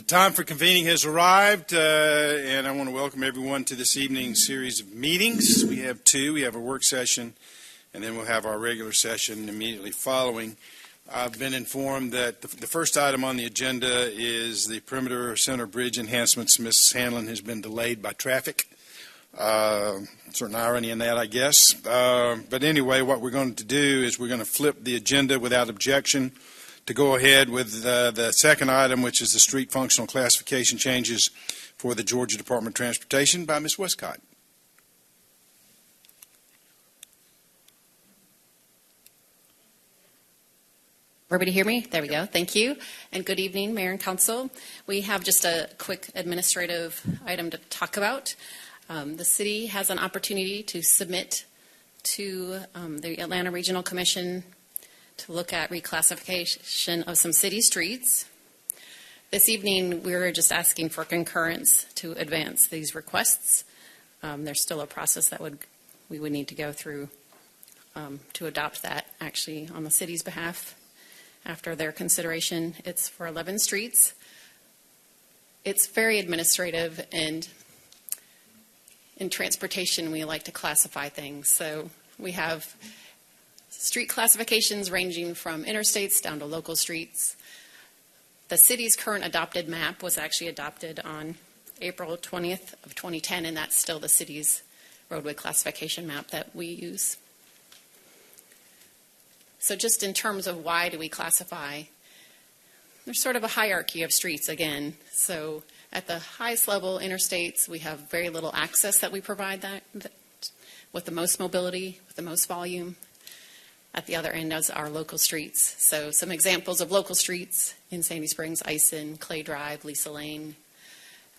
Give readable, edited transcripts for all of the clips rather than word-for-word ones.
time for convening has arrived, and I want to welcome everyone to this evening's series of meetings. We have two. We have a work session, and then we'll have our regular session immediately following. I've been informed that the first item on the agenda is the Perimeter Center Bridge enhancements. Mrs. Hanlon has been delayed by traffic. Certain irony in that, I guess. But anyway, what we're going to do is we're going to flip the agenda without objection to go ahead with the second item, which is the street functional classification changes for the Georgia Department of Transportation by Ms. Westcott. Everybody hear me? There we go. Thank you. And good evening, Mayor and Council. We have just a quick administrative item to talk about. The city has an opportunity to submit to the Atlanta Regional Commission to look at reclassification of some city streets. This evening, we're just asking for concurrence to advance these requests. There's still a process that we would need to go through to adopt that actually on the city's behalf. After their consideration, it's for 11 streets. It's very administrative, and in transportation, we like to classify things. So we have street classifications ranging from interstates down to local streets. The city's current adopted map was actually adopted on April 20th of 2010, and that's still the city's roadway classification map that we use. So just in terms of why do we classify, there's sort of a hierarchy of streets again. So at the highest level, interstates, we have very little access that we provide that with the most mobility, with the most volume. At the other end is our local streets. So some examples of local streets in Sandy Springs, Ison, Clay Drive, Lisa Lane.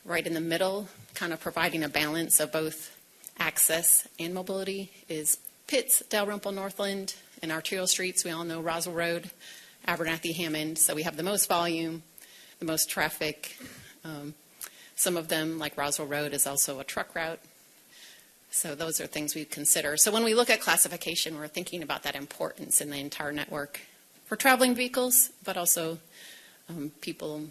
Right in the middle, kind of providing a balance of both access and mobility, is Pitts, Dalrymple, Northland. And arterial streets, we all know Roswell Road, Abernathy, Hammond. So we have the most volume, the most traffic. Some of them, like Roswell Road, is also a truck route. So those are things we consider. So when we look at classification, we're thinking about that importance in the entire network for traveling vehicles, but also people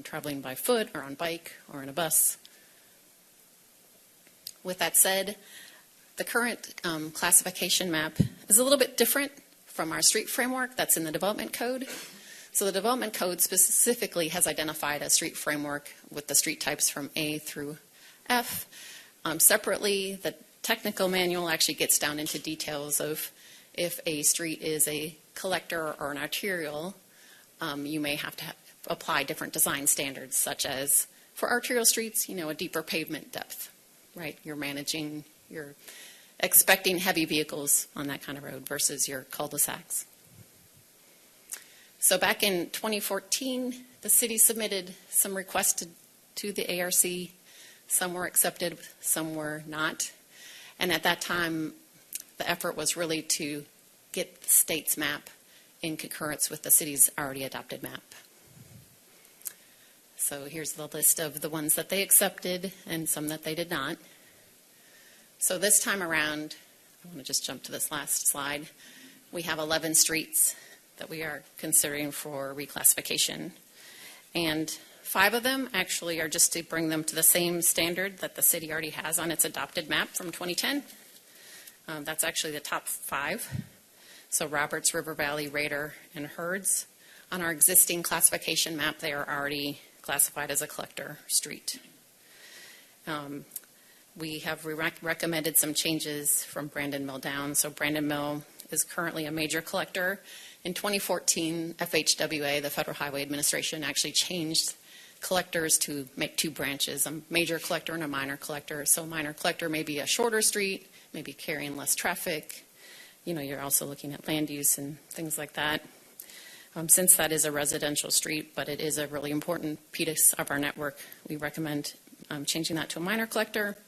traveling by foot or on bike or in a bus. With that said, the current classification map is a little bit different from our street framework that's in the development code. So the development code specifically has identified a street framework with the street types from A through F. Separately, the technical manual actually gets down into details of if a street is a collector or an arterial, you may have to apply different design standards, such as for arterial streets, a deeper pavement depth, right? You're expecting heavy vehicles on that kind of road versus your cul-de-sacs. So back in 2014, the city submitted some requests to the ARC. Some were accepted, some were not. And at that time, the effort was really to get the state's map in concurrence with the city's already adopted map. So here's the list of the ones that they accepted and some that they did not. So this time around, I want to just jump to this last slide. We have 11 streets that we are considering for reclassification. And 5 of them actually are just to bring them to the same standard that the city already has on its adopted map from 2010. That's actually the top 5. So Roberts, River Valley, Raider, and Herds. On our existing classification map, they are already classified as a collector street. We have recommended some changes from Brandon Mill down. So Brandon Mill is currently a major collector. In 2014, FHWA, the Federal Highway Administration, actually changed collectors to make 2 branches, a major collector and a minor collector. So a minor collector may be a shorter street, maybe carrying less traffic. You're also looking at land use and things like that. Since that is a residential street, but it is a really important piece of our network, we recommend changing that to a minor collector.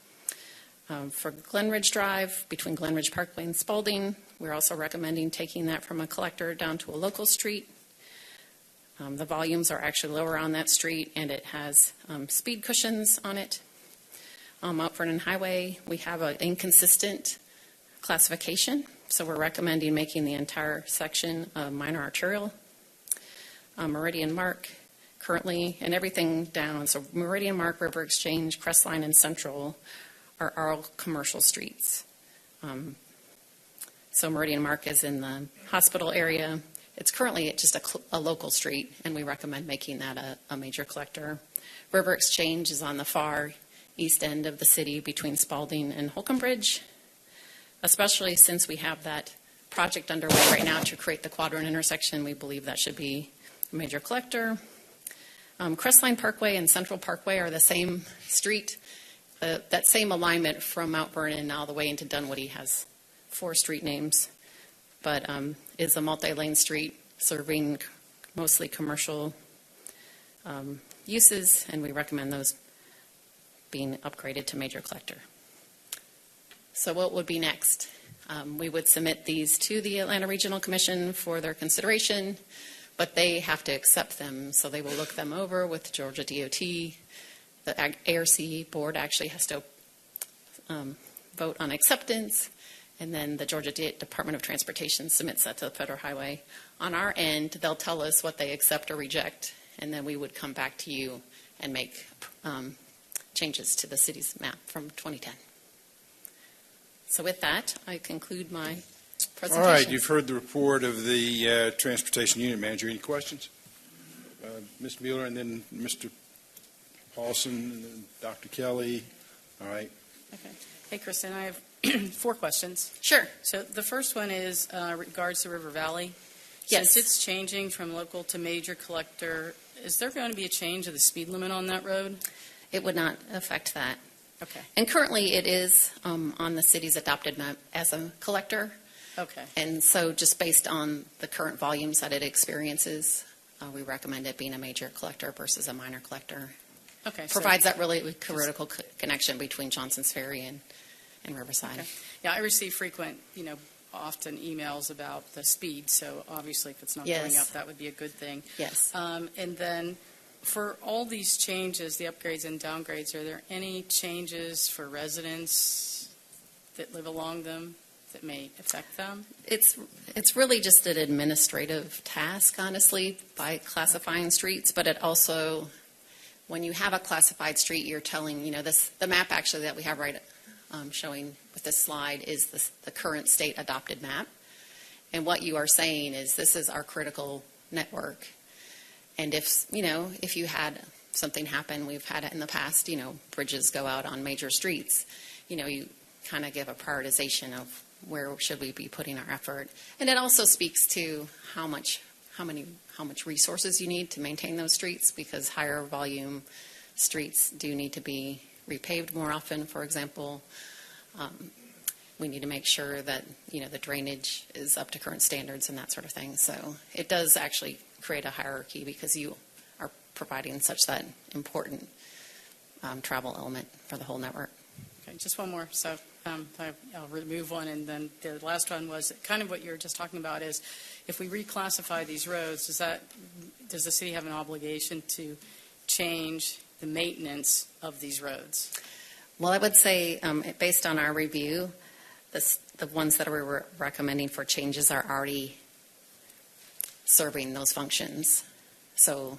For Glenridge Drive, between Glenridge Parkway and Spalding, we're also recommending taking that from a collector down to a local street. The volumes are actually lower on that street, and it has speed cushions on it. Mount Vernon Highway, we have an inconsistent classification, so we're recommending making the entire section a minor arterial. Meridian Mark, currently, and everything down, so Meridian Mark, River Exchange, Crestline, and Central are all commercial streets. So Meridian Mark is in the hospital area. It's currently just a local street, and we recommend making that a major collector. River Exchange is on the far east end of the city between Spalding and Holcomb Bridge, especially since we have that project underway right now to create the quadrant intersection. We believe that should be a major collector. Crestline Parkway and Central Parkway are the same street. That same alignment from Mount Vernon all the way into Dunwoody has 4 street names, but is a multi-lane street serving mostly commercial uses, and we recommend those being upgraded to major collector. So what would be next? We would submit these to the Atlanta Regional Commission for their consideration, but they have to accept them, so they will look them over with Georgia DOT. The ARC board actually has to vote on acceptance, and then the Georgia Department of Transportation submits that to the Federal Highway. On our end, they'll tell us what they accept or reject, and then we would come back to you and make changes to the city's map from 2010. So with that, I conclude my presentation. All right, you've heard the report of the Transportation Unit Manager. Any questions? Mr. Mueller, and then Mr. Paulson, and then Dr. Kelly. All right. Okay. Hey, Kristen, I have 4 questions. Sure. So the first one is regards to River Valley. Yes. Since it's changing from local to major collector, is there going to be a change of the speed limit on that road? It would not affect that. Okay. And currently it is on the city's adopted map as a collector. Okay. And so just based on the current volumes that it experiences, we recommend it being a major collector versus a minor collector. Okay. Provides that really critical connection between Johnson's Ferry and Riverside. Okay. Yeah, I receive frequent, often emails about the speed, so obviously if it's not Yes. going up, that would be a good thing. Yes. And then for all these changes, the upgrades and downgrades, are there any changes for residents that live along them that may affect them? It's really just an administrative task, honestly, by classifying streets, but it also, when you have a classified street, you're telling, the map actually that we have right showing with this slide is the current state adopted map. And what you are saying is this is our critical network. And if you had something happen, we've had it in the past, bridges go out on major streets, you kind of give a prioritization of where should we be putting our effort. And it also speaks to how much resources you need to maintain those streets, because higher volume streets do need to be repaved more often, for example. We need to make sure that, the drainage is up to current standards and that sort of thing. So it does actually create a hierarchy because you are providing such that important travel element for the whole network. Okay, just one more. So I'll remove one, and then the last one was kind of what you were just talking about is if we reclassify these roads, does the city have an obligation to change the maintenance of these roads? Well, I would say, based on our review, the ones that we're recommending for changes are already serving those functions. So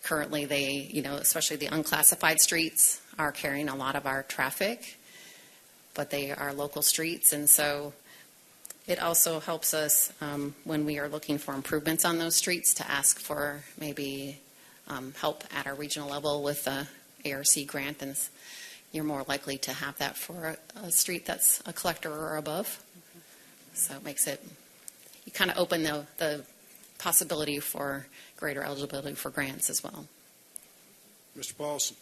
currently they, especially the unclassified streets, are carrying a lot of our traffic, but they are local streets, and so it also helps us when we are looking for improvements on those streets to ask for maybe help at our regional level with the ARC grant, and you're more likely to have that for a street that's a collector or above. So it makes it, you kind of open the possibility for greater eligibility for grants as well. Mr. Paulson.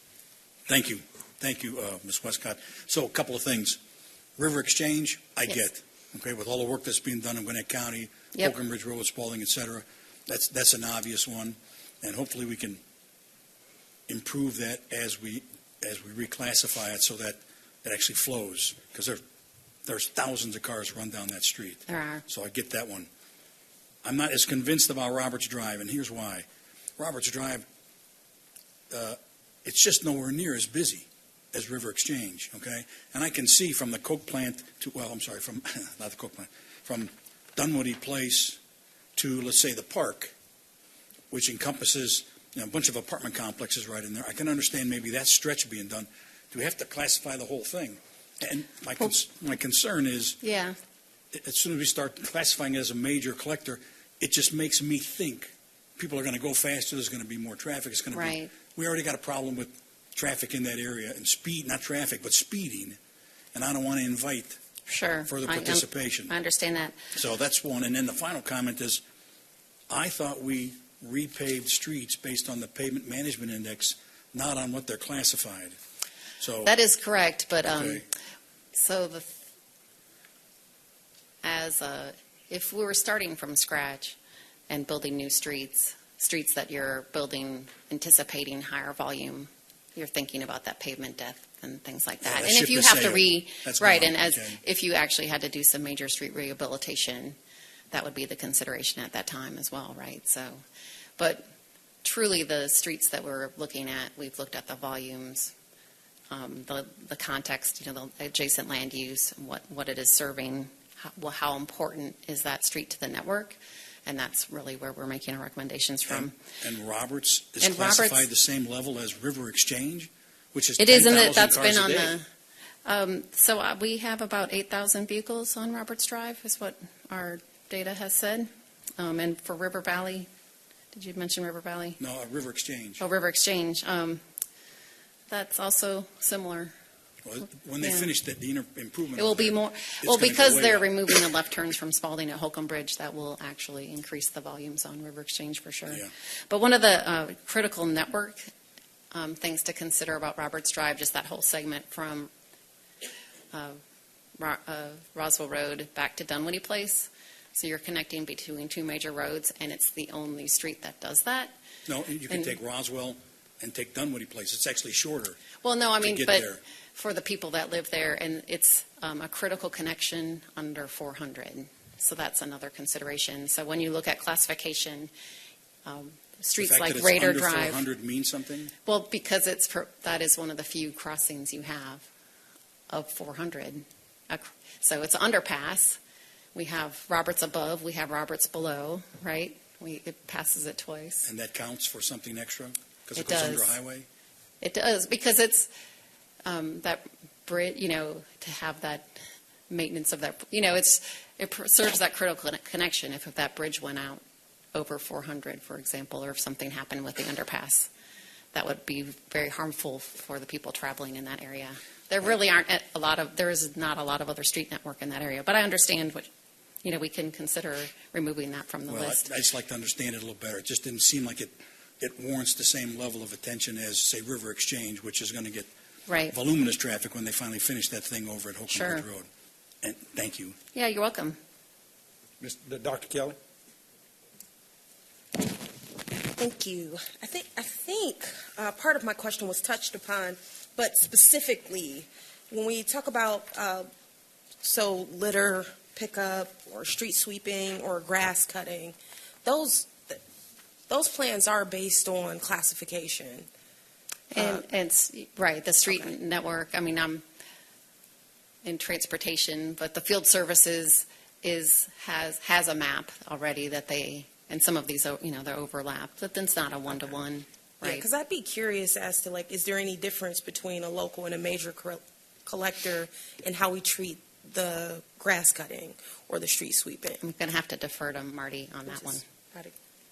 Thank you. Thank you, Ms. Westcott. So a couple of things. River Exchange, I Yes. get. Okay, with all the work that's being done in Gwinnett County, Yep. Holcomb Ridge Road, Spalding, et cetera, that's an obvious one. And hopefully we can improve that as we reclassify it so that it actually flows, because there's thousands of cars run down that street. There are. So I get that one. I'm not as convinced about Roberts Drive, and here's why. Roberts Drive, it's just nowhere near as busy as River Exchange, okay? And I can see from the Coke plant from, not the Coke plant, from Dunwoody Place to, let's say, the park, which encompasses a bunch of apartment complexes right in there. I can understand maybe that stretch being done. Do we have to classify the whole thing? And my concern is, Yeah, as soon as we start classifying it as a major collector, it just makes me think people are going to go faster, there's going to be more traffic, it's going to right. we already got a problem with traffic in that area, and speed, not traffic, but speeding, and I don't want to invite Sure. further participation. I understand that. So that's one. And then the final comment is, I thought we repaved streets based on the pavement management index, not on what they're classified. So That is correct, but okay. so if we were starting from scratch and building new streets that you're building anticipating higher volume, you're thinking about that pavement depth and things like that. that And ship if you has have to sailed. That's right, gone. and as Okay. if you actually had to do some major street rehabilitation, that would be the consideration at that time as well, right? So, but truly the streets that we're looking at, we've looked at the volumes, the context, the adjacent land use, what it is serving, how important is that street to the network, and that's really where we're making our recommendations from. And Roberts is And classified Roberts- the same level as River Exchange, which is It is, and 10,000 that's cars been a on day. so we have about 8,000 vehicles on Roberts Drive, is what our data has said. And for River Valley, did you mention River Valley? No, River Exchange. Oh, River Exchange. That's also similar. Well, when they Yeah. finish the improvement, It will be more, it's well, gonna go because way they're up. removing the left turns from Spalding at Holcomb Bridge, that will actually increase the volumes on River Exchange for sure. Yeah. But one of the critical network things to consider about Roberts Drive, just that whole segment from Roswell Road back to Dunwoody Place. So you're connecting between two major roads, and it's the only street that does that. No, you can and- take Roswell and take Dunwoody Place. It's actually shorter Well, no, I to mean, get but there. for the people that live there, and it's a critical connection under 400. So that's another consideration. So when you look at classification, streets The fact like that it's Raider under Drive, 400 means something? well, because that is one of the few crossings you have of 400. So it's an underpass. We have Roberts above, we have Roberts below, right? It passes it twice. And that counts for something extra? Because It it goes under does. a highway? It does, because it's that bridge, to have that maintenance of that, it serves that critical connection. If that bridge went out over 400, for example, or if something happened with the underpass, that would be very harmful for the people traveling in that area. There really there is not a lot of other street network in that area, but I understand what, we can consider removing that from the Well, list. I'd just like to understand it a little better. It just didn't seem like it warrants the same level of attention as, say, River Exchange, which is going to get Right. voluminous traffic when they finally finish that thing over at Holcomb Sure. Ridge Road. And thank you. Yeah, you're welcome. Dr. Kelly? Thank you. I think part of my question was touched upon, but specifically, when we talk about litter pickup or street sweeping or grass cutting, those plans are based on classification. And it's, right, the street Okay. network, I mean, I'm in transportation, but the field services has a map already that and some of these, they're overlapped, but then it's not a one-to-one, Yeah, right? because I'd be curious as to, is there any difference between a local and a major collector in how we treat the grass cutting or the street sweeping? I'm going to have to defer to Marty on that one. Just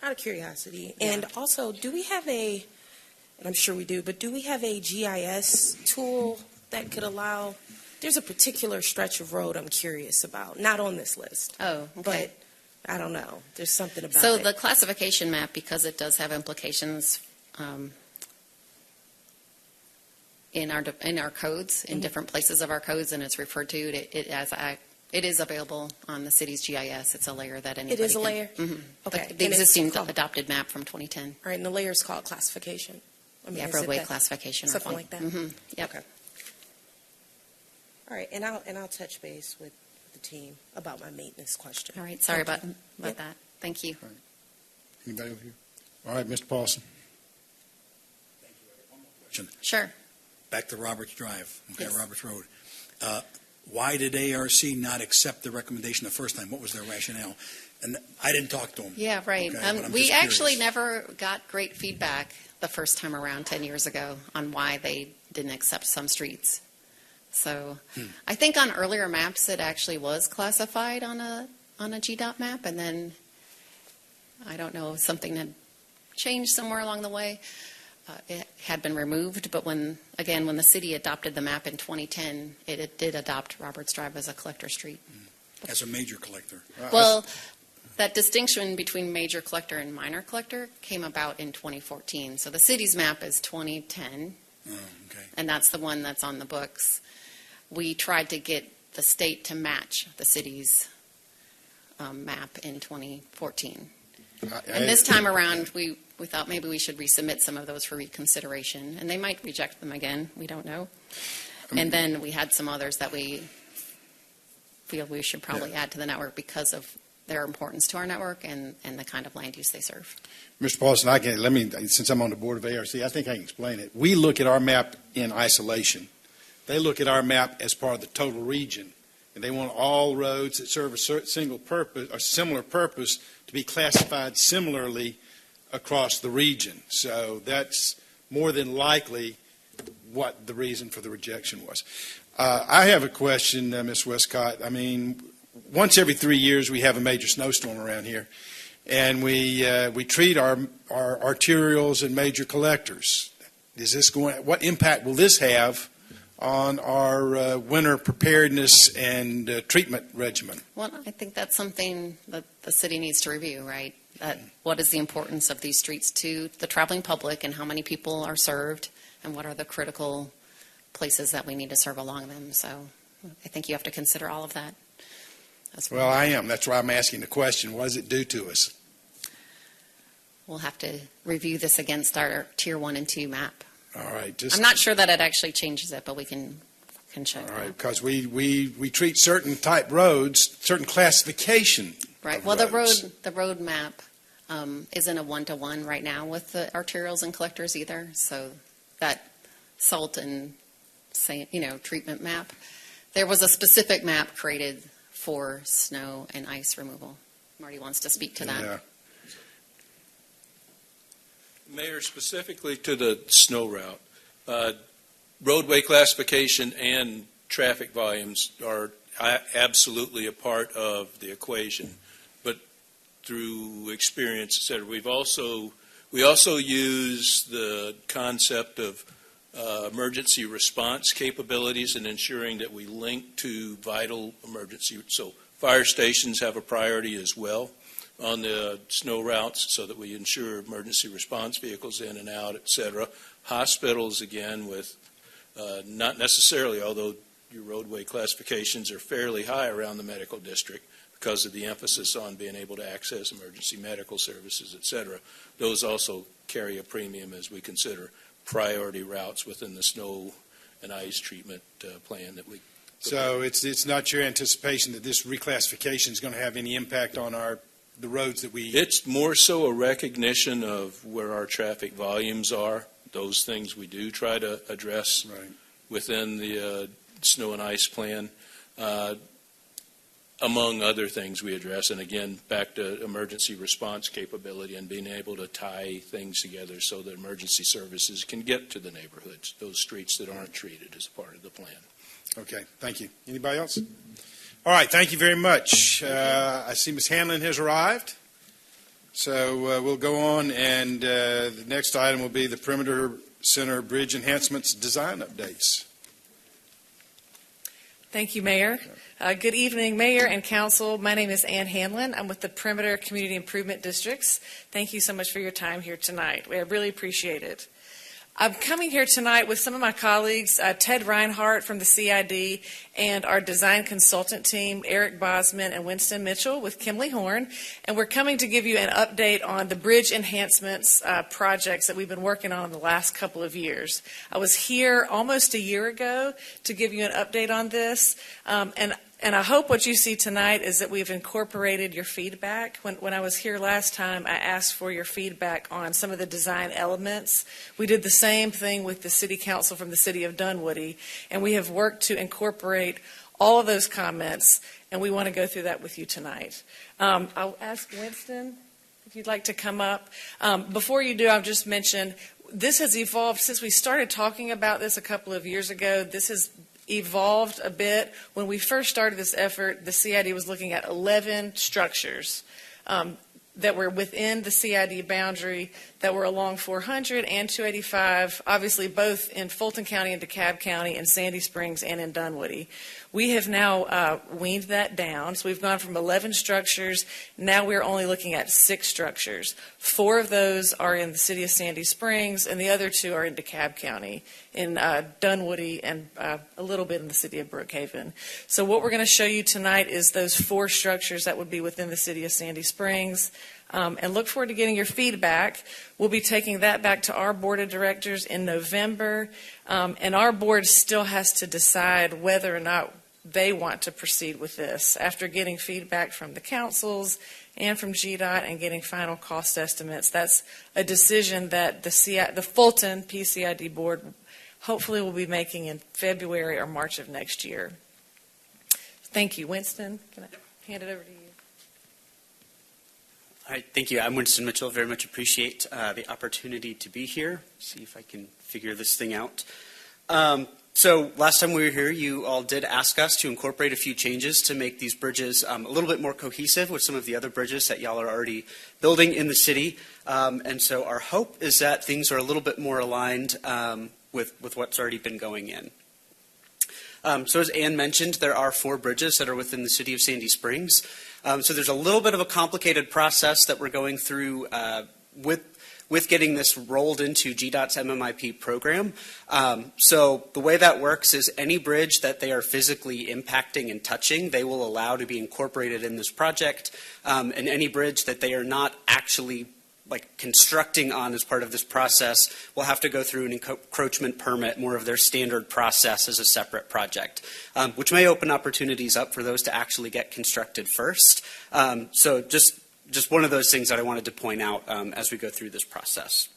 out of curiosity. Yeah. And also, do we have and I'm sure we do, but do we have a GIS tool that could allow, there's a particular stretch of road I'm curious about, not on this list, Oh, okay. but I don't know, there's something about So it. the classification map, because it does have implications in our codes, in Mhm. different places of our codes, and it's referred to, it is available on the city's GIS. It's a layer that anybody is a can- layer? Mhm. Okay. The And it's existing called- adopted map from 2010. All right, and the layer is called classification. I mean, Yeah, is it roadway that- classification. or something like that? Yep. Okay. All right, and I'll touch base with the team about my maintenance question. All right, sorry Thank about Yep. that. Thank you. Anybody over here? All right, Mr. Paulson. Question. Sure. Back to Roberts Drive, okay, Yes. Roberts Road. Why did ARC not accept the recommendation the first time? What was their rationale? And I didn't talk to them. Yeah, right. Okay, but I'm We just actually curious. never got great feedback the first time around 10 years ago on why they didn't accept some streets. So I think on earlier maps it actually was classified on a GDOT map, and then I don't know if something had changed somewhere along the way. It had been removed, but when the city adopted the map in 2010, it did adopt Roberts Drive as a collector street. As a major collector. Well, that distinction between major collector and minor collector came about in 2014. So the city's map is 2010, Oh, okay. and that's the one that's on the books. We tried to get the state to match the city's map in 2014. And this time around, we thought maybe we should resubmit some of those for reconsideration, and they might reject them again. We don't know. And then we had some others that we feel we should probably add to the network because of their importance to our network and the kind of land use they serve. Mr. Paulson, since I'm on the board of ARC, I think I can explain it. We look at our map in isolation. They look at our map as part of the total region, and they want all roads that serve a single purpose or similar purpose to be classified similarly across the region. So that's more than likely what the reason for the rejection was. I have a question, Ms. Westcott. I mean, once every 3 years we have a major snowstorm around here, and we treat our arterials and major collectors. What impact will this have on our winter preparedness and treatment regimen? Well, I think that's something that the city needs to review, right? What is the importance of these streets to the traveling public, and how many people are served, and what are the critical places that we need to serve along them? So I think you have to consider all of that. Well, I am. That's why I'm asking the question. What does it do to us? We'll have to review this against our Tier 1 and 2 map. All right. I'm not sure that it actually changes it, but we can check. All right, because we treat certain type roads, certain classification. Right. of Well, roads. the road map isn't a 1-to-1 right now with the arterials and collectors either. So that salt and treatment map, there was a specific map created for snow and ice removal. Marty wants to speak to that. Yeah. Mayor, specifically to the snow route, roadway classification and traffic volumes are absolutely a part of the equation. But through experience, et cetera, we also use the concept of emergency response capabilities and ensuring that we link to vital emergency. So fire stations have a priority as well on the snow routes so that we ensure emergency response vehicles in and out, et cetera. Hospitals, again, with not necessarily, although your roadway classifications are fairly high around the medical district because of the emphasis on being able to access emergency medical services, et cetera. Those also carry a premium as we consider priority routes within the snow and ice treatment plan that we. So it's not your anticipation that this reclassification is going to have any impact on the roads that we. It's more so a recognition of where our traffic volumes are. Those things we do try to address within the snow and ice plan. Among other things we address, and again, back to emergency response capability and being able to tie things together so that emergency services can get to the neighborhoods, those streets that aren't treated as part of the plan. Okay, thank you. Anybody else? All right, thank you very much. I see Ms. Hanlon has arrived. So we'll go on, and the next item will be the Perimeter Center Bridge Enhancements Design Updates. Thank you, Mayor. Good evening, Mayor and Council. My name is Ann Hanlon. I'm with the Perimeter Community Improvement Districts. Thank you so much for your time here tonight. We really appreciate it. I'm coming here tonight with some of my colleagues, Ted Reinhardt from the CID, and our design consultant team, Eric Bosman and Winston Mitchell with Kimley Horn. And we're coming to give you an update on the bridge enhancements projects that we've been working on the last couple of years. I was here almost a year ago to give you an update on this. And I hope what you see tonight is that we've incorporated your feedback. When I was here last time, I asked for your feedback on some of the design elements. We did the same thing with the City Council from the City of Dunwoody, and we have worked to incorporate all of those comments, and we want to go through that with you tonight. I'll ask Winston if you'd like to come up. Before you do, I'll just mention this has evolved since we started talking about this a couple of years ago. This has evolved a bit. When we first started this effort, the CID was looking at 11 structures that were within the CID boundary that were along 400 and 285, obviously both in Fulton County and DeKalb County and Sandy Springs and in Dunwoody. We have now weaned that down. So we've gone from 11 structures. Now we're only looking at 6 structures. 4 of those are in the city of Sandy Springs, and the other 2 are in DeKalb County, in Dunwoody, and a little bit in the city of Brookhaven. So what we're going to show you tonight is those 4 structures that would be within the city of Sandy Springs. And look forward to getting your feedback. We'll be taking that back to our board of directors in November. And our board still has to decide whether or not they want to proceed with this. After getting feedback from the councils and from GDOT and getting final cost estimates, that's a decision that the Fulton PCID board hopefully will be making in February or March of next year. Thank you. Winston, can I hand it over to you? All right, thank you. I'm Winston Mitchell. Very much appreciate the opportunity to be here. See if I can figure this thing out. So last time we were here, you all did ask us to incorporate a few changes to make these bridges a little bit more cohesive with some of the other bridges that y'all are already building in the city. And so our hope is that things are a little bit more aligned with what's already been going in. So as Ann mentioned, there are 4 bridges that are within the city of Sandy Springs. So there's a little bit of a complicated process that we're going through with getting this rolled into GDOT's MMIP program. So the way that works is any bridge that they are physically impacting and touching, they will allow to be incorporated in this project. And any bridge that they are not actually constructing on as part of this process will have to go through an encroachment permit, more of their standard process as a separate project, which may open opportunities up for those to actually get constructed first. So just one of those things that I wanted to point out as we go through this process.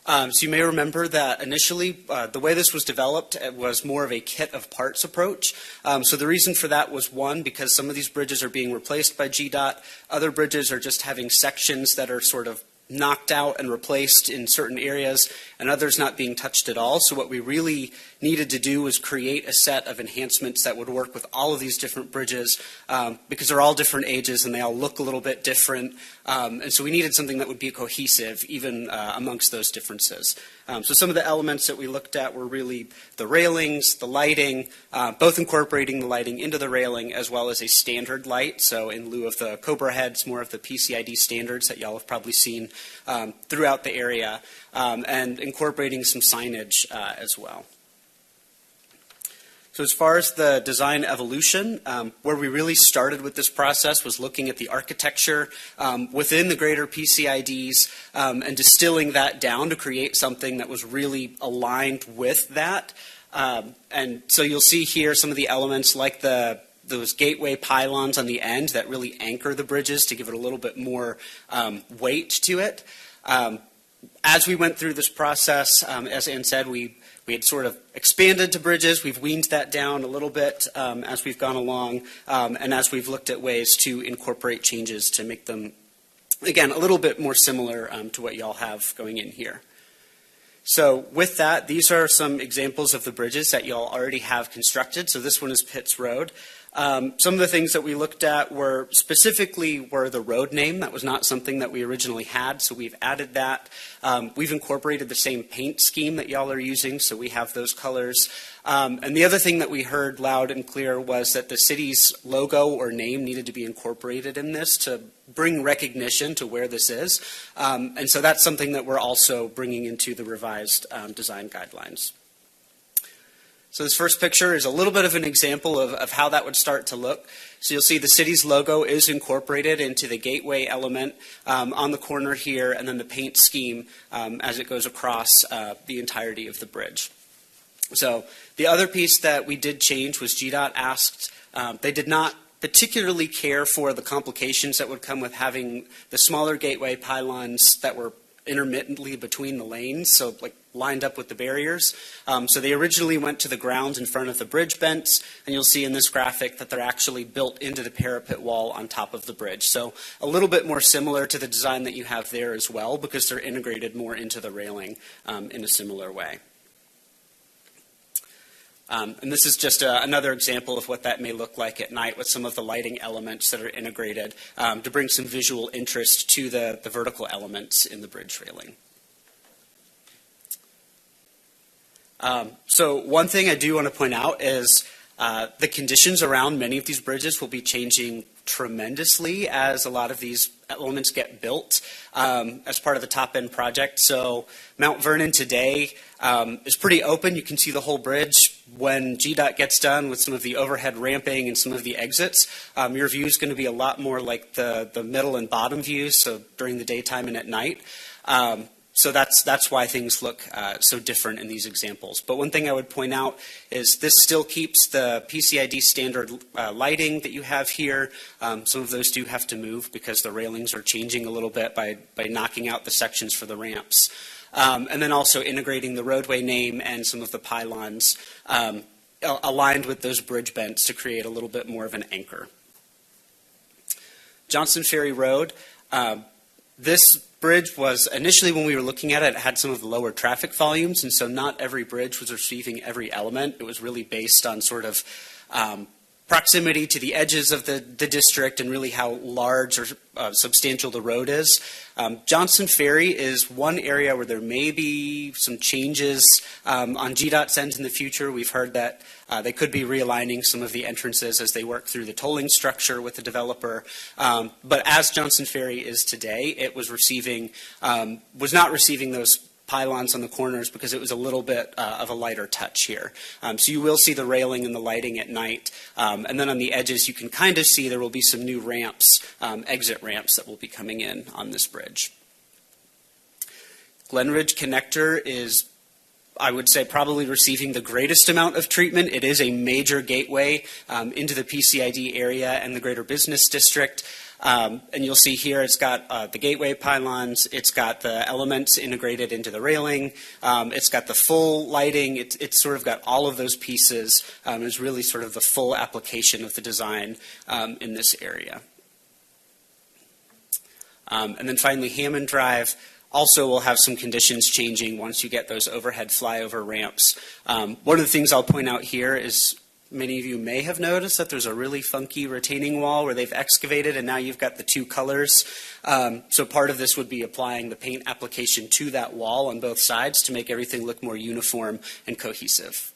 So you may remember that initially the way this was developed was more of a kit of parts approach. So the reason for that was, one, because some of these bridges are being replaced by GDOT. Other bridges are just having sections that are sort of knocked out and replaced in certain areas, and others not being touched at all. So what we really needed to do was create a set of enhancements that would work with all of these different bridges because they're all different ages and they all look a little bit different. And so we needed something that would be cohesive even amongst those differences. So some of the elements that we looked at were really the railings, the lighting, both incorporating the lighting into the railing as well as a standard light. So in lieu of the Cobra heads, more of the PCID standards that y'all have probably seen throughout the area, and incorporating some signage as well. So as far as the design evolution, where we really started with this process was looking at the architecture within the greater PCIDs and distilling that down to create something that was really aligned with that. And so you'll see here some of the elements like those gateway pylons on the end that really anchor the bridges to give it a little bit more weight to it. As we went through this process, as Ann said, we had sort of expanded to bridges. We've weaned that down a little bit as we've gone along and as we've looked at ways to incorporate changes to make them, again, a little bit more similar to what y'all have going in here. So with that, these are some examples of the bridges that y'all already have constructed. So this one is Pitts Road. Some of the things that we looked at were the road name. That was not something that we originally had, so we've added that. We've incorporated the same paint scheme that y'all are using, so we have those colors. And the other thing that we heard loud and clear was that the city's logo or name needed to be incorporated in this to bring recognition to where this is. And so that's something that we're also bringing into the revised design guidelines. So this first picture is a little bit of an example of how that would start to look. So you'll see the city's logo is incorporated into the gateway element on the corner here, and then the paint scheme as it goes across the entirety of the bridge. So the other piece that we did change was GDOT asked, they did not particularly care for the complications that would come with having the smaller gateway pylons that were intermittently between the lanes, so like lined up with the barriers. So they originally went to the ground in front of the bridge bents, and you'll see in this graphic that they're actually built into the parapet wall on top of the bridge. So a little bit more similar to the design that you have there as well, because they're integrated more into the railing in a similar way. And this is just another example of what that may look like at night with some of the lighting elements that are integrated to bring some visual interest to the vertical elements in the bridge railing. So one thing I do want to point out is the conditions around many of these bridges will be changing tremendously as a lot of these elements get built as part of the top-end project. So Mount Vernon today is pretty open. You can see the whole bridge. When GDOT gets done with some of the overhead ramping and some of the exits, your view is going to be a lot more like the middle and bottom views, so during the daytime and at night. So that's why things look so different in these examples. But one thing I would point out is this still keeps the PCID standard lighting that you have here. Some of those do have to move because the railings are changing a little bit by knocking out the sections for the ramps. And then also integrating the roadway name and some of the pylons aligned with those bridge bents to create a little bit more of an anchor. Johnson Ferry Road. This bridge was initially, when we were looking at it, it had some of the lower traffic volumes, and so not every bridge was receiving every element. It was really based on sort of proximity to the edges of the district and really how large or substantial the road is. Johnson Ferry is one area where there may be some changes on GDOT's end in the future. We've heard that they could be realigning some of the entrances as they work through the tolling structure with the developer. But as Johnson Ferry is today, it was not receiving those pylons on the corners because it was a little bit of a lighter touch here. So you will see the railing and the lighting at night. And then on the edges, you can kind of see there will be some new ramps, exit ramps that will be coming in on this bridge. Glen Ridge Connector is, I would say, probably receiving the greatest amount of treatment. It is a major gateway into the PCID area and the greater business district. And you'll see here it's got the gateway pylons, it's got the elements integrated into the railing, it's got the full lighting, it's sort of got all of those pieces. It's really sort of the full application of the design in this area. And then finally, Hammond Drive also will have some conditions changing once you get those overhead flyover ramps. One of the things I'll point out here is many of you may have noticed that there's a really funky retaining wall where they've excavated, and now you've got the two colors. So part of this would be applying the paint application to that wall on both sides to make everything look more uniform and cohesive.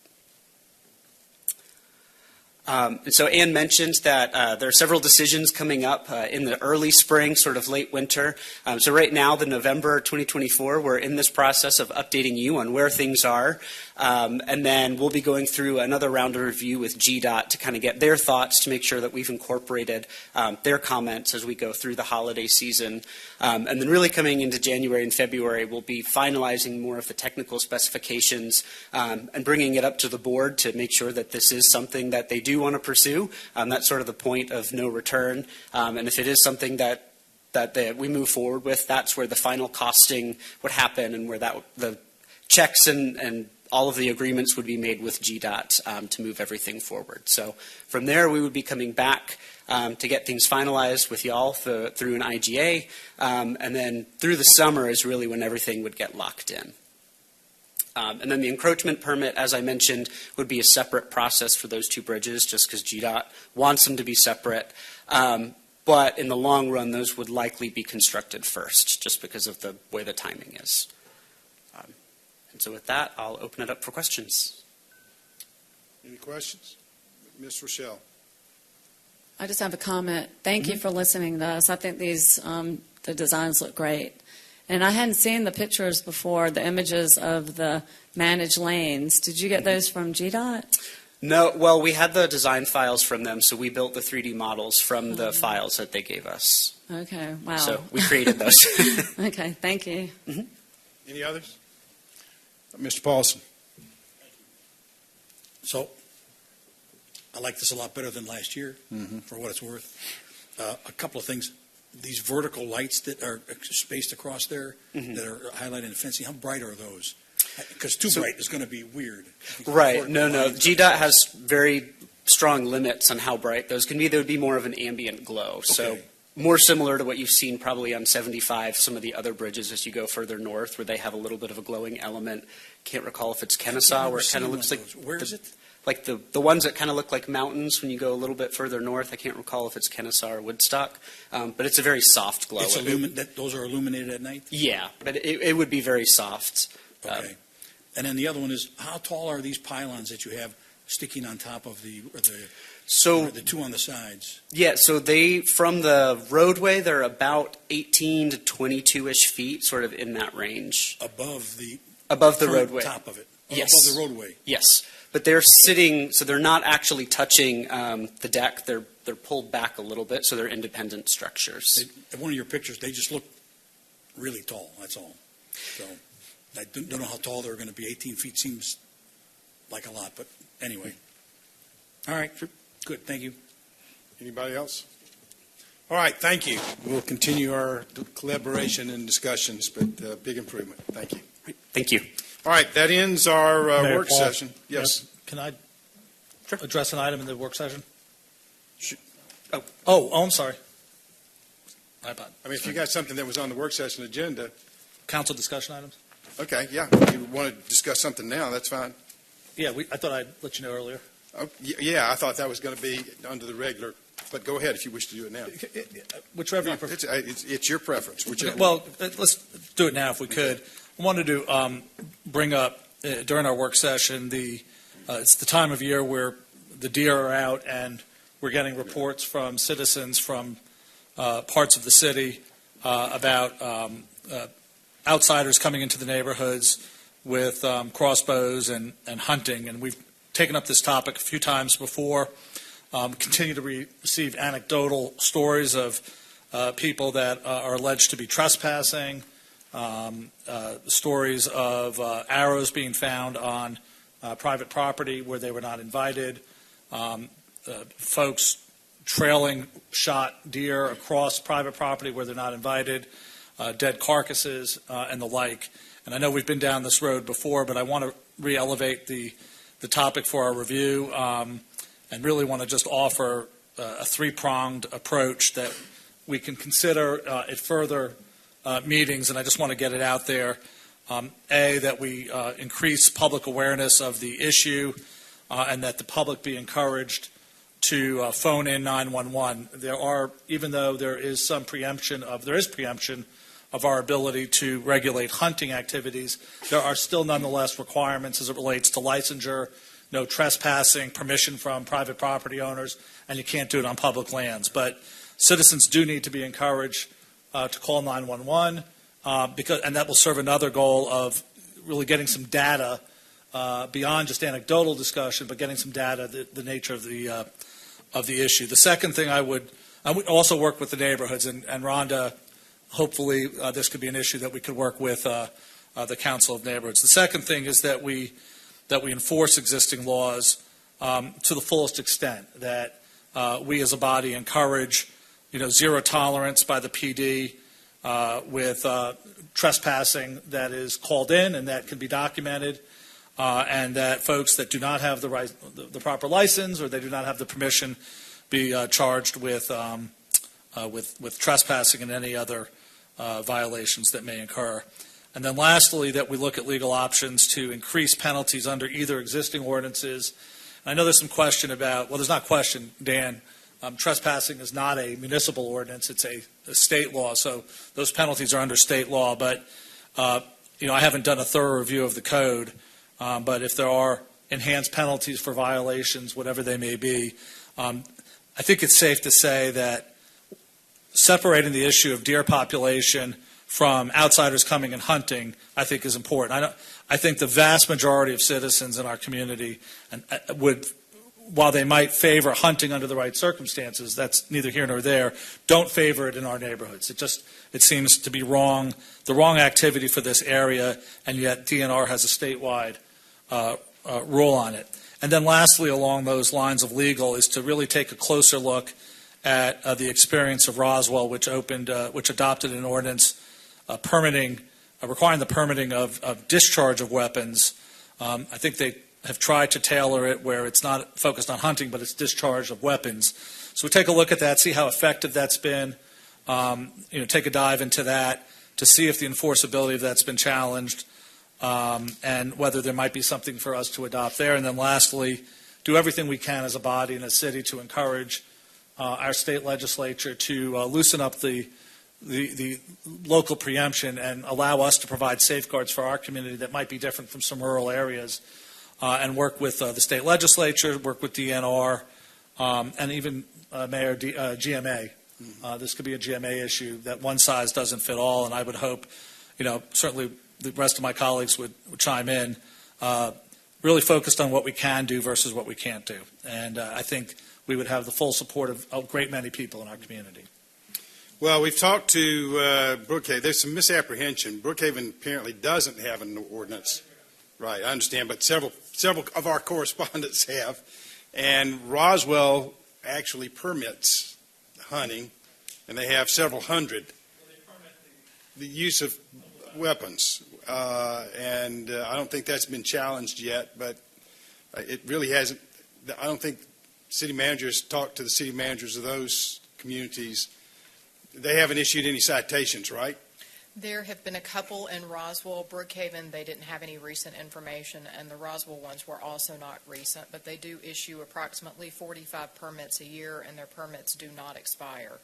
And so Ann mentioned that there are several decisions coming up in the early spring, sort of late winter. So right now, the November 2024, we're in this process of updating you on where things are. And then we'll be going through another round of review with GDOT to kind of get their thoughts to make sure that we've incorporated their comments as we go through the holiday season. And then really coming into January and February, we'll be finalizing more of the technical specifications and bringing it up to the board to make sure that this is something that they do want to pursue. That's sort of the point of no return. And if it is something that we move forward with, that's where the final costing would happen and where the checks and all of the agreements would be made with GDOT to move everything forward. So from there, we would be coming back to get things finalized with y'all through an IGA. And then through the summer is really when everything would get locked in. And then the encroachment permit, as I mentioned, would be a separate process for those two bridges just because GDOT wants them to be separate. But in the long run, those would likely be constructed first just because of the way the timing is. And so with that, I'll open it up for questions. Any questions? Ms. Rochelle. I just have a comment. Thank you for listening to us. I think these the designs look great. And I hadn't seen the pictures before, the images of the managed lanes. Did you get those from GDOT? No, well, we had the design files from them, so we built the 3D models from the files that they gave us. Okay, wow. So we created those. Okay, thank you. Mm-hmm. Any others? Mr. Paulson. So I like this a lot better than last year, for what it's worth. A couple of things. these vertical lights that are spaced across there that are highlighted in the fencing, how bright are those? Because too bright is going to be weird. Right. No. GDOT has very strong limits on how bright those can be. There would be more of an ambient glow. So Okay. more similar to what you've seen probably on 75, some of the other bridges as you go further north, where they have a little bit of a glowing element. Can't recall if it's Kennesaw, where it kind of looks like Where is it? like the ones that kind of look like mountains when you go a little bit further north. I can't recall if it's Kennesaw or Woodstock, but it's a very soft glow. It's those are illuminated at night? Yeah, but it would be very soft. Okay. And then the other one is, how tall are these pylons that you have sticking on top of the two on the sides? Yeah, so from the roadway, they're about 18 to 22-ish feet, sort of in that range. Above the roadway. top of it? Yes. Above the roadway? Yes, but they're sitting, so they're not actually touching the deck. They're pulled back a little bit, so they're independent structures. In one of your pictures, they just look really tall, that's all. So I don't know how tall they're going to be. 18 feet seems like a lot, but anyway. All right, good, thank you. Anybody else? All right, thank you. We'll continue our collaboration and discussions, but big improvement. Thank you. Thank you. All right, that ends our Mayor work Paul, session. Yes. Can I address an item in the work session? Sure. Oh, I'm sorry. My bad. I mean, if you got something that was on the work session agenda, Council discussion items? okay, yeah. If you want to discuss something now, that's fine. Yeah, I thought I'd let you know earlier. Oh, yeah, I thought that was going to be under the regular, but go ahead if you wish to do it now. Whichever you prefer. It's your preference. Whichever. Well, let's do it now if we could. I wanted to bring up during our work session it's the time of year where the deer are out and we're getting reports from citizens from parts of the city about outsiders coming into the neighborhoods with crossbows and hunting. And we've taken up this topic a few times before. Continue to receive anecdotal stories of people that are alleged to be trespassing, stories of arrows being found on private property where they were not invited, folks trailing shot deer across private property where they're not invited, dead carcasses, and the like. And I know we've been down this road before, but I want to re-elevate the topic for our review and really want to just offer a three-pronged approach that we can consider at further meetings, and I just want to get it out there. That we increase public awareness of the issue and that the public be encouraged to phone in 911. Even though there is preemption of our ability to regulate hunting activities, there are still nonetheless requirements as it relates to licensure, no trespassing, permission from private property owners, and you can't do it on public lands. But citizens do need to be encouraged to call 911 and that will serve another goal of really getting some data beyond just anecdotal discussion, but getting some data, the nature of the issue. The second thing I would also work with the neighborhoods, and Rhonda, hopefully this could be an issue that we could work with the Council of Neighborhoods. The second thing is that we enforce existing laws to the fullest extent, that we as a body encourage zero tolerance by the PD with trespassing that is called in and that can be documented, and that folks that do not have the proper license or they do not have the permission be charged with trespassing and any other violations that may incur. And then lastly, that we look at legal options to increase penalties under either existing ordinances. And I know there's some question about, well, there's not question, Dan, trespassing is not a municipal ordinance, it's a state law, so those penalties are under state law. But, I haven't done a thorough review of the code, but if there are enhanced penalties for violations, whatever they may be, I think it's safe to say that separating the issue of deer population from outsiders coming and hunting, I think is important. I think the vast majority of citizens in our community would, while they might favor hunting under the right circumstances, that's neither here nor there, don't favor it in our neighborhoods. It seems to be the wrong activity for this area, and yet DNR has a statewide rule on it. And then lastly, along those lines of legal, is to really take a closer look at the experience of Roswell, which adopted an ordinance requiring the permitting of discharge of weapons. I think they have tried to tailor it where it's not focused on hunting, but it's discharge of weapons. So we take a look at that, see how effective that's been, take a dive into that to see if the enforceability of that's been challenged, and whether there might be something for us to adopt there. And then lastly, do everything we can as a body and a city to encourage our state legislature to loosen up the local preemption and allow us to provide safeguards for our community that might be different from some rural areas, and work with the state legislature, work with DNR, and even Mayor GMA. This could be a GMA issue that one size doesn't fit all, and I would hope, certainly the rest of my colleagues would chime in, really focused on what we can do versus what we can't do. And I think we would have the full support of a great many people in our community. Well, we've talked to Brookhaven. There's some misapprehension. Brookhaven apparently doesn't have an ordinance. Right, I understand, but several of our correspondents have. And Roswell actually permits hunting, and they have several hundred. The use of weapons. And I don't think that's been challenged yet, but it really hasn't. I don't think city managers talk to the city managers of those communities. They haven't issued any citations, right? There have been a couple in Roswell. Brookhaven, they didn't have any recent information, and the Roswell ones were also not recent, but they do issue approximately 45 permits a year, and their permits do not expire.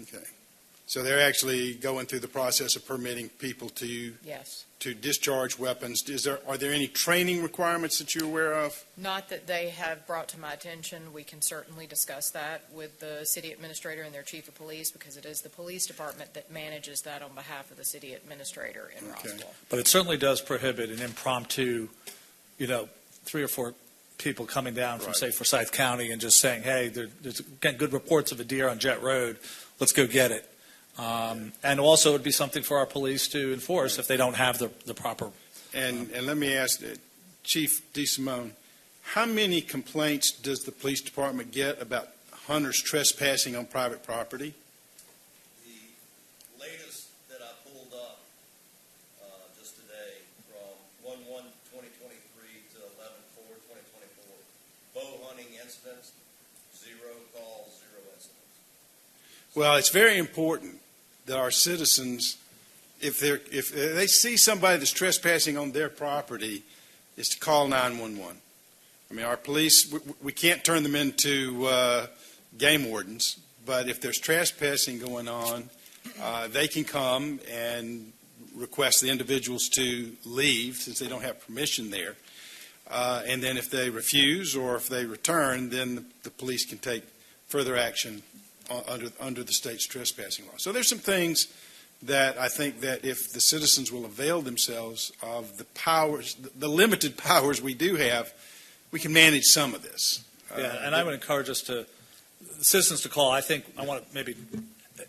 Okay. So they're actually going through the process of permitting people to Yes. to discharge weapons. Are there any training requirements that you're aware of? Not that they have brought to my attention. We can certainly discuss that with the city administrator and their chief of police, because it is the police department that manages that on behalf of the city administrator in Okay. Roswell. But it certainly does prohibit an impromptu, 3 or 4 people coming down from, Right. say, Forsyth County and just saying, hey, there's getting good reports of a deer on Jet Road, let's go get it. And also it would be something for our police to enforce if they don't have the proper. And let me ask Chief DeSimone, how many complaints does the police department get about hunters trespassing on private property? The latest that I pulled up just today from 1/1/2023 to 11/4/2024, bow hunting incidents, 0 calls, 0 incidents. Well, it's very important that our citizens, if they see somebody that's trespassing on their property, is to call 911. I mean, our police, we can't turn them into game wardens, but if there's trespassing going on, they can come and request the individuals to leave since they don't have permission there. And then if they refuse or if they return, then the police can take further action under the state's trespassing law. So there's some things that I think that if the citizens will avail themselves of the powers, the limited powers we do have, we can manage some of this. Yeah, and I would encourage citizens to call. I want to maybe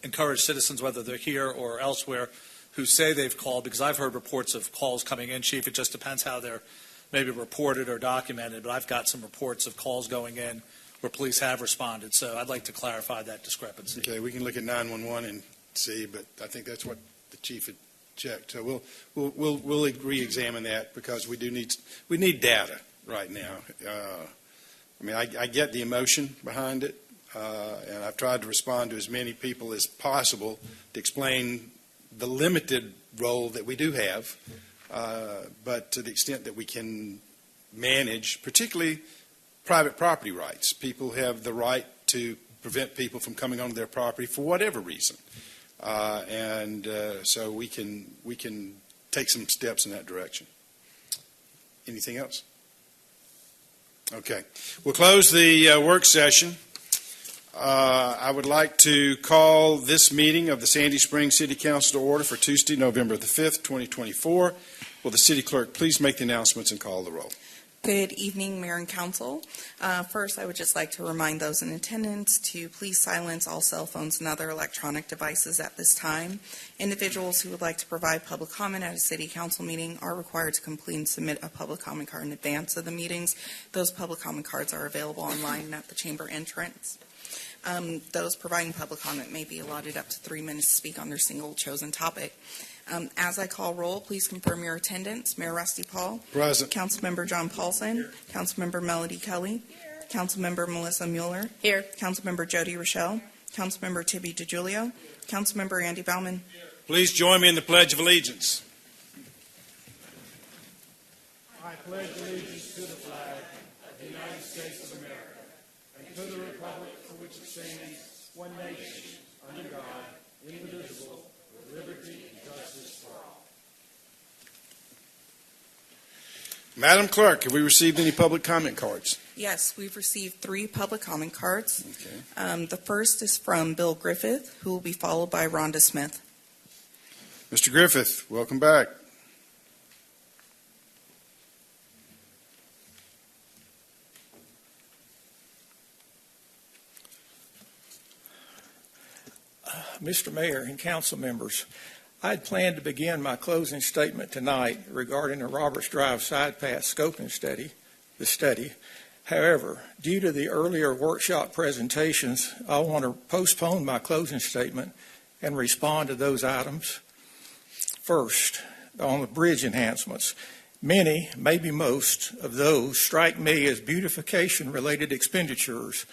encourage citizens, whether they're here or elsewhere, who say they've called, because I've heard reports of calls coming in, Chief. It just depends how they're maybe reported or documented, but I've got some reports of calls going in where police have responded. So I'd like to clarify that discrepancy. Okay, we can look at 911 and see, but I think that's what the chief had checked. So we'll re-examine that, because we need data right now. I mean, I get the emotion behind it, and I've tried to respond to as many people as possible to explain the limited role that we do have, but to the extent that we can manage, particularly private property rights. People have the right to prevent people from coming onto their property for whatever reason. So we can take some steps in that direction. Anything else? Okay. We'll close the work session. I would like to call this meeting of the Sandy Springs City Council to order for Tuesday, November the 5th, 2024. Will the city clerk please make the announcements and call the roll? Good evening, Mayor and Council. First, I would just like to remind those in attendance to please silence all cell phones and other electronic devices at this time. Individuals who would like to provide public comment at a city council meeting are required to complete and submit a public comment card in advance of the meetings. Those public comment cards are available online at the chamber entrance. Those providing public comment may be allotted up to 3 minutes to speak on their single chosen topic. As I call roll, please confirm your attendance. Mayor Rusty Paul. Present. Councilmember John Paulson. Here. Councilmember Melody Kelly. Here. Councilmember Melissa Mueller. Here. Councilmember Jody Rochelle. Councilmember Tibby DeGiulio. Councilmember Andy Bauman. Please join me in the Pledge of Allegiance. I pledge allegiance to the flag of the United States of America and to the republic for which it stands, one nation, under God, indivisible, with liberty and justice for all. Madam Clerk, have we received any public comment cards? Yes, we've received 3 public comment cards. Okay. The first is from Bill Griffith, who will be followed by Rhonda Smith. Mr. Griffith, welcome back. Mr. Mayor and council members, I had planned to begin my closing statement tonight regarding the Roberts Drive Side Path Scoping Study. However, due to the earlier workshop presentations, I want to postpone my closing statement and respond to those items. First, on the bridge enhancements, many, maybe most, of those strike me as beautification-related expenditures,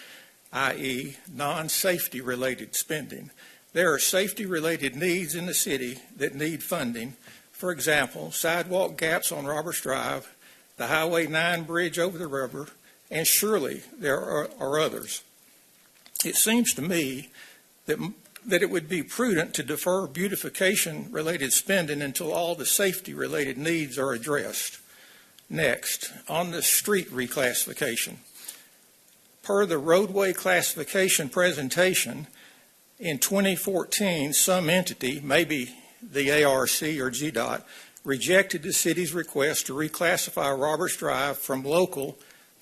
i.e., non-safety related spending. There are safety-related needs in the city that need funding. For example, sidewalk gaps on Roberts Drive, the Highway 9 bridge over the river, and surely there are others. It seems to me that it would be prudent to defer beautification-related spending until all the safety-related needs are addressed. Next, on the street reclassification. Per the roadway classification presentation, in 2014, some entity, maybe the ARC or GDOT, rejected the city's request to reclassify Roberts Drive from local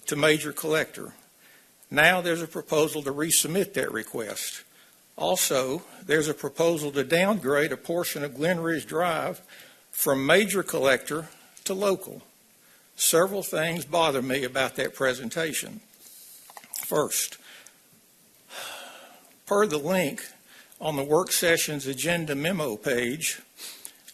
to major collector. Now there's a proposal to resubmit that request. Also, there's a proposal to downgrade a portion of Glen Ridge Drive from major collector to local. Several things bother me about that presentation. First, per the link on the work session's agenda memo page,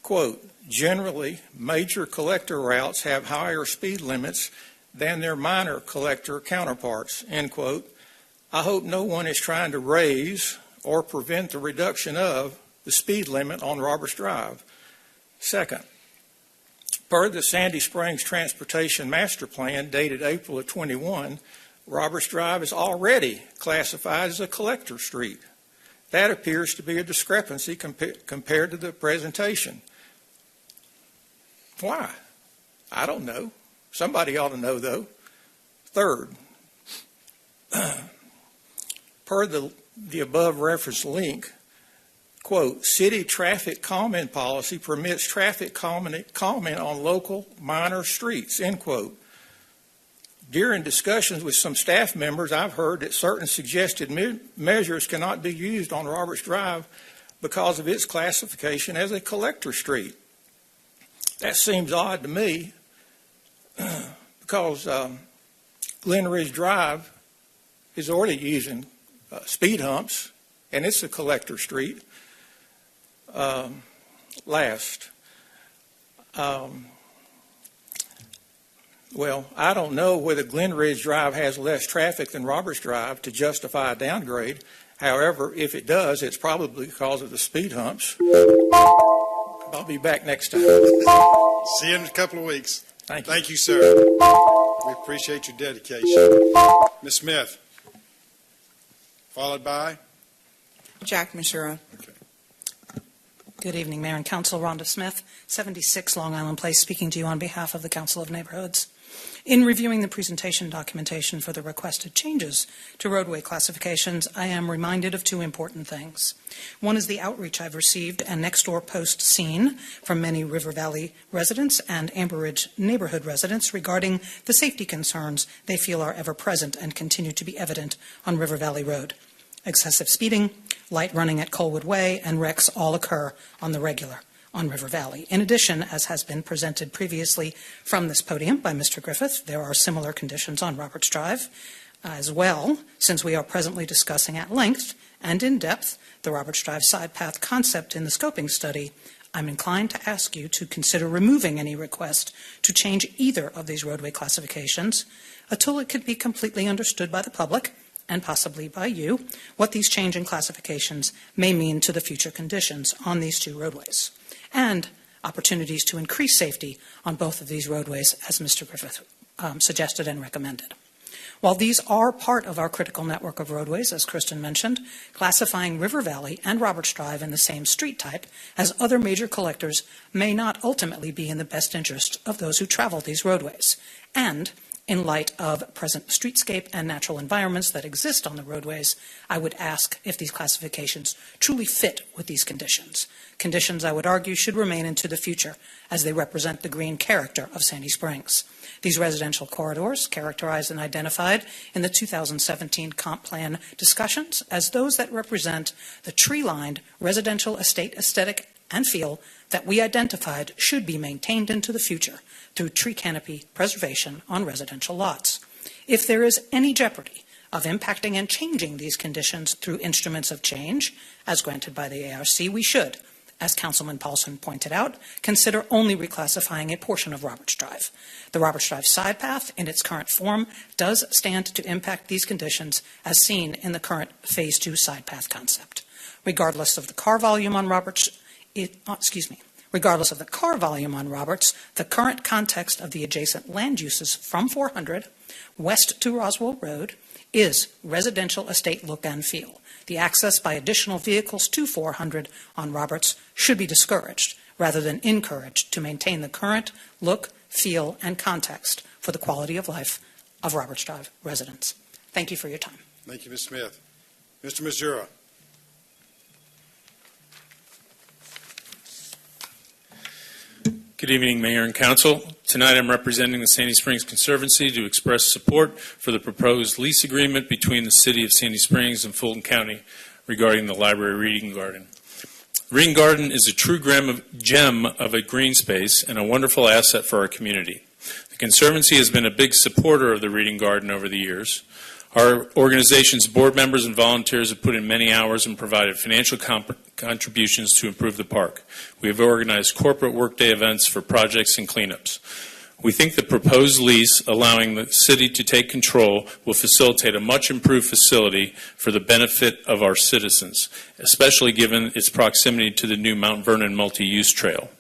quote, generally, major collector routes have higher speed limits than their minor collector counterparts, end quote. I hope no one is trying to raise or prevent the reduction of the speed limit on Roberts Drive. Second, per the Sandy Springs Transportation Master Plan dated April of 21, Roberts Drive is already classified as a collector street. That appears to be a discrepancy compared to the presentation. Why? I don't know. Somebody ought to know, though. Third, per the above referenced link, quote, city traffic comment policy permits traffic comment on local minor streets, end quote. During discussions with some staff members, I've heard that certain suggested measures cannot be used on Roberts Drive because of its classification as a collector street. That seems odd to me because Glen Ridge Drive is already using speed humps, and it's a collector street. Well, I don't know whether Glen Ridge Drive has less traffic than Roberts Drive to justify a downgrade. However, if it does, it's probably because of the speed humps. I'll be back next time. See you in a couple of weeks. Thank you. Thank you, sir. We appreciate your dedication. Ms. Smith, followed by? Jack Mishura. Good evening, Mayor and Council. Rhonda Smith, 76 Long Island Place, speaking to you on behalf of the Council of Neighborhoods. In reviewing the presentation documentation for the requested changes to roadway classifications, I am reminded of 2 important things. One is the outreach I've received and next-door post seen from many River Valley residents and Amber Ridge neighborhood residents regarding the safety concerns they feel are ever present and continue to be evident on River Valley Road. Excessive speeding, light running at Colwood Way, and wrecks all occur on the regular on River Valley. In addition, as has been presented previously from this podium by Mr. Griffith, there are similar conditions on Roberts Drive. As well, since we are presently discussing at length and in depth the Roberts Drive side path concept in the scoping study, I'm inclined to ask you to consider removing any request to change either of these roadway classifications until it could be completely understood by the public, and possibly by you, what these changing classifications may mean to the future conditions on these two roadways, and opportunities to increase safety on both of these roadways, as Mr. Griffith suggested and recommended. While these are part of our critical network of roadways, as Kristen mentioned, classifying River Valley and Roberts Drive in the same street type as other major collectors may not ultimately be in the best interest of those who travel these roadways. And in light of present streetscape and natural environments that exist on the roadways, I would ask if these classifications truly fit with these conditions. Conditions, I would argue, should remain into the future as they represent the green character of Sandy Springs. These residential corridors, characterized and identified in the 2017 comp plan discussions as those that represent the tree-lined residential estate aesthetic and feel that we identified should be maintained into the future through tree canopy preservation on residential lots. If there is any jeopardy of impacting and changing these conditions through instruments of change, as granted by the ARC, we should, as Councilman Paulson pointed out, consider only reclassifying a portion of Roberts Drive. The Roberts Drive side path, in its current form, does stand to impact these conditions as seen in the current Phase 2 side path concept. Regardless of the car volume on Roberts, regardless of the car volume on Roberts, the current context of the adjacent land uses from 400 west to Roswell Road is residential estate look and feel. The access by additional vehicles to 400 on Roberts should be discouraged rather than encouraged to maintain the current look, feel, and context for the quality of life of Roberts Drive residents. Thank you for your time. Thank you, Ms. Smith. Mr. Mazura. Good evening, Mayor and Council. Tonight I'm representing the Sandy Springs Conservancy to express support for the proposed lease agreement between the City of Sandy Springs and Fulton County regarding the library reading garden. Reading garden is a true gem of a green space and a wonderful asset for our community. The Conservancy has been a big supporter of the reading garden over the years. Our organization's board members and volunteers have put in many hours and provided financial contributions to improve the park. We have organized corporate workday events for projects and cleanups. We think the proposed lease, allowing the city to take control, will facilitate a much improved facility for the benefit of our citizens, especially given its proximity to the new Mount Vernon multi-use trail.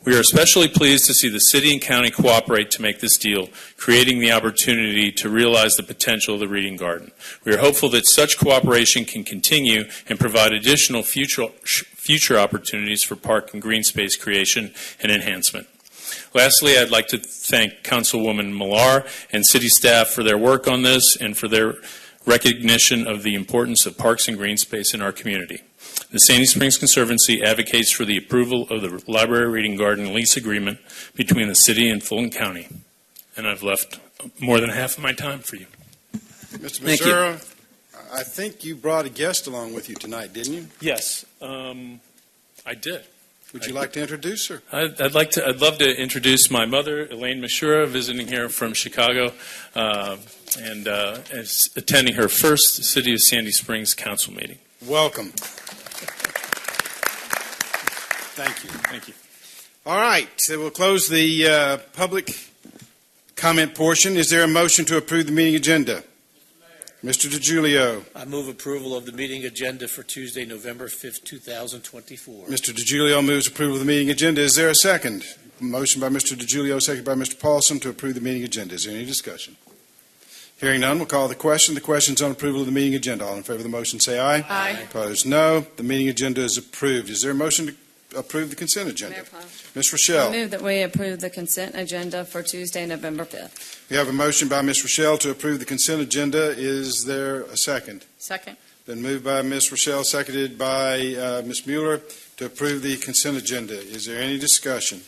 We are especially pleased to see the city and county cooperate to make this deal, creating the opportunity to realize the potential of the reading garden. We are hopeful that such cooperation can continue and provide additional future opportunities for park and green space creation and enhancement. Lastly, I'd like to thank Councilwoman Millar and city staff for their work on this and for their recognition of the importance of parks and green space in our community. The Sandy Springs Conservancy advocates for the approval of the library reading garden lease agreement between the city and Fulton County. And I've left more than half of my time for you. Mr. Mazura, I think you brought a guest along with you tonight, didn't you? Yes, I did. Would you like to introduce her? I'd love to introduce my mother, Elaine Mashura, visiting here from Chicago, and is attending her first City of Sandy Springs Council meeting. Welcome. Thank you. Thank you. All right, so we'll close the public comment portion. Is there a motion to approve the meeting agenda? Mr. DiGiulio. I move approval of the meeting agenda for Tuesday, November 5th, 2024. Mr. DiGiulio moves approval of the meeting agenda. Is there a second? Motion by Mr. DiGiulio, second by Mr. Paulson to approve the meeting agenda. Is there any discussion? Hearing none, we'll call the question. The question is on approval of the meeting agenda. All in favor of the motion say aye. Aye. Opposed, no. The meeting agenda is approved. Is there a motion to approve the consent agenda? Ms. Rochelle. I move that we approve the consent agenda for Tuesday, November 5th. We have a motion by Ms. Rochelle to approve the consent agenda. Is there a second? Second. Been moved by Ms. Rochelle, seconded by Ms. Mueller to approve the consent agenda. Is there any discussion?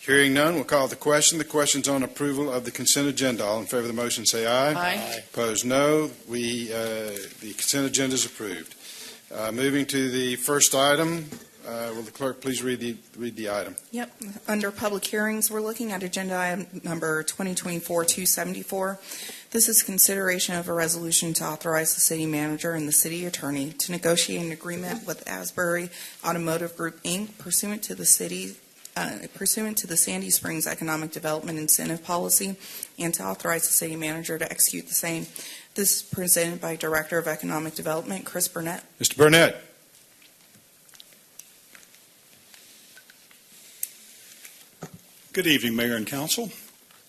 Hearing none, we'll call the question. The question's on approval of the consent agenda. All in favor of the motion say aye. Aye. Opposed, no. The consent agenda is approved. Moving to the first item, will the clerk please read the item? Yep. Under public hearings, we're looking at agenda item number 2024-274. This is consideration of a resolution to authorize the city manager and the city attorney to negotiate an agreement with Asbury Automotive Group, Inc. pursuant to the Sandy Springs Economic Development Incentive Policy, and to authorize the city manager to execute the same. This is presented by Director of Economic Development, Chris Burnett. Mr. Burnett. Good evening, Mayor and Council.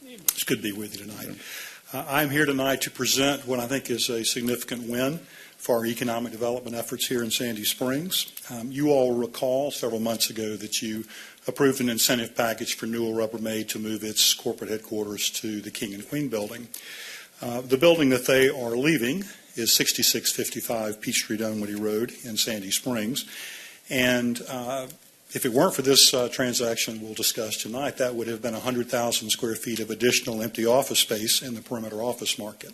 It's good to be with you tonight. I'm here tonight to present what I think is a significant win for our economic development efforts here in Sandy Springs. You all recall several months ago that you approved an incentive package for Newell Rubbermaid to move its corporate headquarters to the King and Queen building. The building that they are leaving is 6655 Peachtree Dunwoody Road in Sandy Springs. And if it weren't for this transaction we'll discuss tonight, that would have been 100,000 square feet of additional empty office space in the perimeter office market.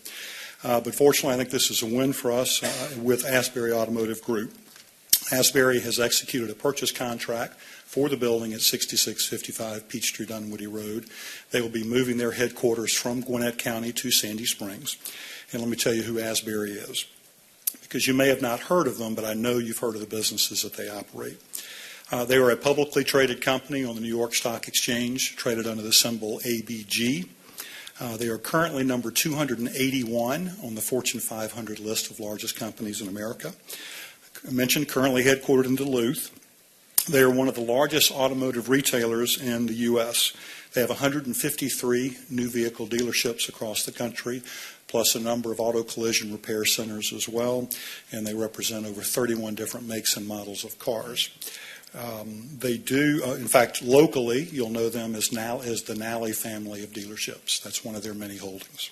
But fortunately, I think this is a win for us with Asbury Automotive Group. Asbury has executed a purchase contract for the building at 6655 Peachtree Dunwoody Road. They will be moving their headquarters from Gwinnett County to Sandy Springs. And let me tell you who Asbury is, because you may have not heard of them, but I know you've heard of the businesses that they operate. They are a publicly traded company on the New York Stock Exchange, traded under the symbol ABG. They are currently number 281 on the Fortune 500 list of largest companies in America. I mentioned currently headquartered in Duluth. They are one of the largest automotive retailers in the U.S. They have 153 new vehicle dealerships across the country, plus a number of auto collision repair centers as well, and they represent over 31 different makes and models of cars. They do, in fact, locally, you'll know them as the Nally family of dealerships. That's one of their many holdings.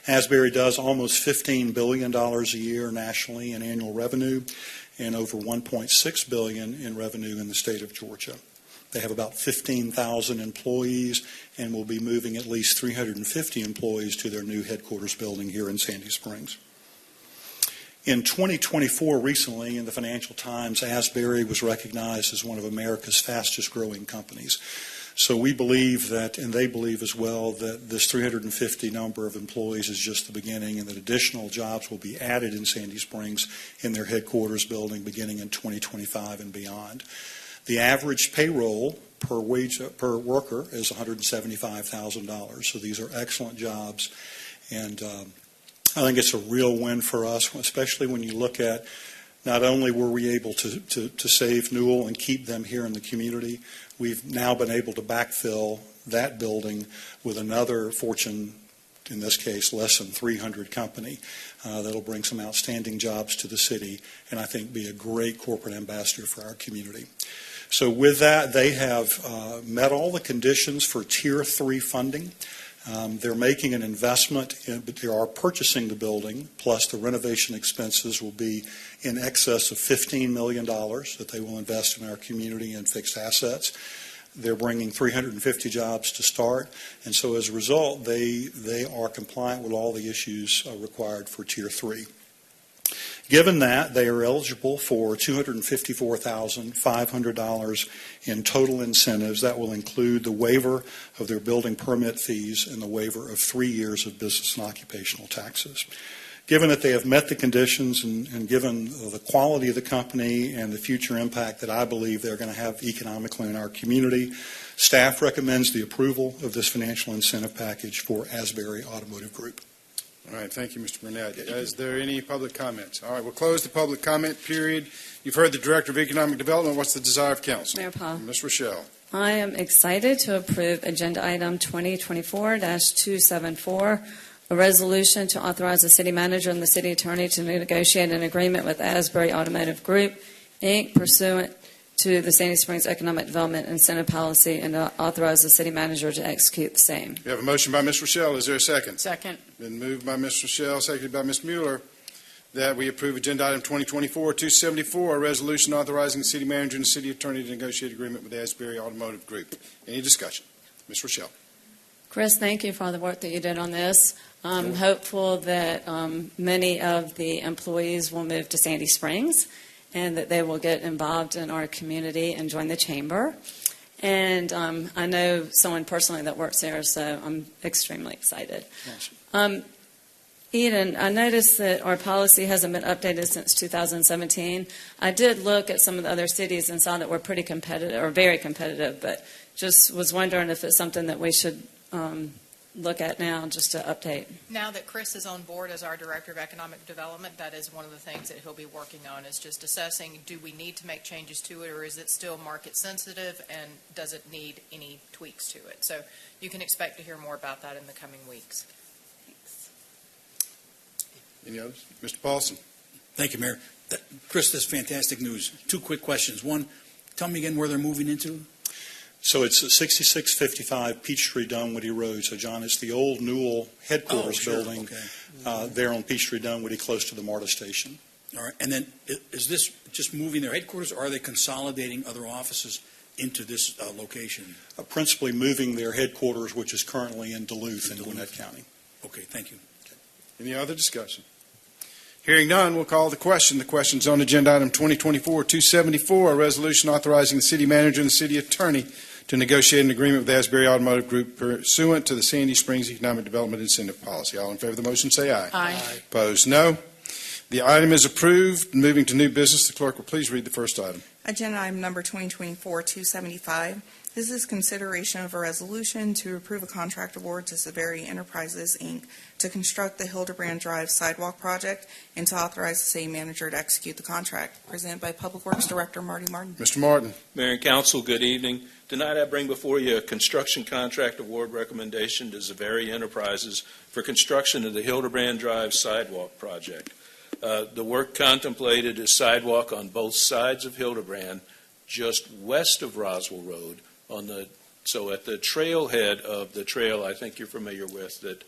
Asbury does almost $15 billion a year nationally in annual revenue and over $1.6 billion in revenue in the state of Georgia. They have about 15,000 employees and will be moving at least 350 employees to their new headquarters building here in Sandy Springs. In 2024, recently, in the Financial Times, Asbury was recognized as one of America's fastest growing companies. So we believe that, and they believe as well, that this 350 number of employees is just the beginning, and that additional jobs will be added in Sandy Springs in their headquarters building beginning in 2025 and beyond. The average payroll per worker is $175,000. So these are excellent jobs, and I think it's a real win for us, especially when you look at not only were we able to save Newell and keep them here in the community, we've now been able to backfill that building with another Fortune, in this case, less than 300 company that'll bring some outstanding jobs to the city and I think be a great corporate ambassador for our community. So with that, they have met all the conditions for Tier 3 funding. They're making an investment, but they are purchasing the building, plus the renovation expenses will be in excess of $15 million that they will invest in our community in fixed assets. They're bringing 350 jobs to start, and so as a result, they are compliant with all the issues required for Tier 3. Given that, they are eligible for $254,500 in total incentives. That will include the waiver of their building permit fees and the waiver of 3 years of business and occupational taxes. Given that they have met the conditions and given the quality of the company and the future impact that I believe they're going to have economically in our community, staff recommends the approval of this financial incentive package for Asbury Automotive Group. All right, thank you, Mr. Burnett. Is there any public comments? All right, we'll close the public comment period. You've heard the Director of Economic Development. What's the desire of council? Mayor Paul. Ms. Rochelle. I am excited to approve Agenda Item 2024-274, a resolution to authorize the city manager and the city attorney to negotiate an agreement with Asbury Automotive Group, Inc., pursuant to the Sandy Springs Economic Development Incentive Policy, and authorize the city manager to execute the same. We have a motion by Ms. Rochelle. Is there a second? Second. Been moved by Ms. Rochelle, seconded by Ms. Mueller, that we approve Agenda Item 2024-274, a resolution authorizing the city manager and the city attorney to negotiate agreement with the Asbury Automotive Group. Any discussion? Ms. Rochelle. Chris, thank you for all the work that you did on this. I'm hopeful that many of the employees will move to Sandy Springs and that they will get involved in our community and join the chamber. And I know someone personally that works there, so I'm extremely excited. Eden, I noticed that our policy hasn't been updated since 2017. I did look at some of the other cities and saw that we're pretty competitive, or very competitive, but just was wondering if it's something that we should look at now just to update. Now that Chris is on board as our Director of Economic Development, that is one of the things that he'll be working on, is just assessing, do we need to make changes to it, or is it still market sensitive, and does it need any tweaks to it? So you can expect to hear more about that in the coming weeks. Any others? Mr. Paulson? Thank you, Mayor. Chris, that's fantastic news. Two quick questions. One, tell me again where they're moving into? So it's at 6655 Peachtree Dunwoody Road. So, John, it's the old Newell headquarters building there on Peachtree Dunwoody, close to the MARTA station. All right. And then is this just moving their headquarters, or are they consolidating other offices into this location? Principally moving their headquarters, which is currently in Duluth in Gwinnett County. Okay, thank you. Any other discussion? Hearing none, we'll call the question. The question's on agenda item 2024-274, a resolution authorizing the city manager and the city attorney to negotiate an agreement with Asbury Automotive Group pursuant to the Sandy Springs Economic Development Incentive Policy. All in favor of the motion, say aye. Aye. Opposed, no. The item is approved. Moving to new business, the clerk will please read the first item. Agenda item number 2024-275. This is consideration of a resolution to approve a contract award to Severity Enterprises, Inc. to construct the Hildebrand Drive sidewalk project and to authorize the city manager to execute the contract. Presented by Public Works Director Marty Martin. Mr. Martin. Mayor and Council, good evening. Tonight I bring before you a construction contract award recommendation to Severity Enterprises for construction of the Hildebrand Drive sidewalk project. The work contemplated is sidewalk on both sides of Hildebrand, just west of Roswell Road, so at the trailhead of the trail I think you're familiar with that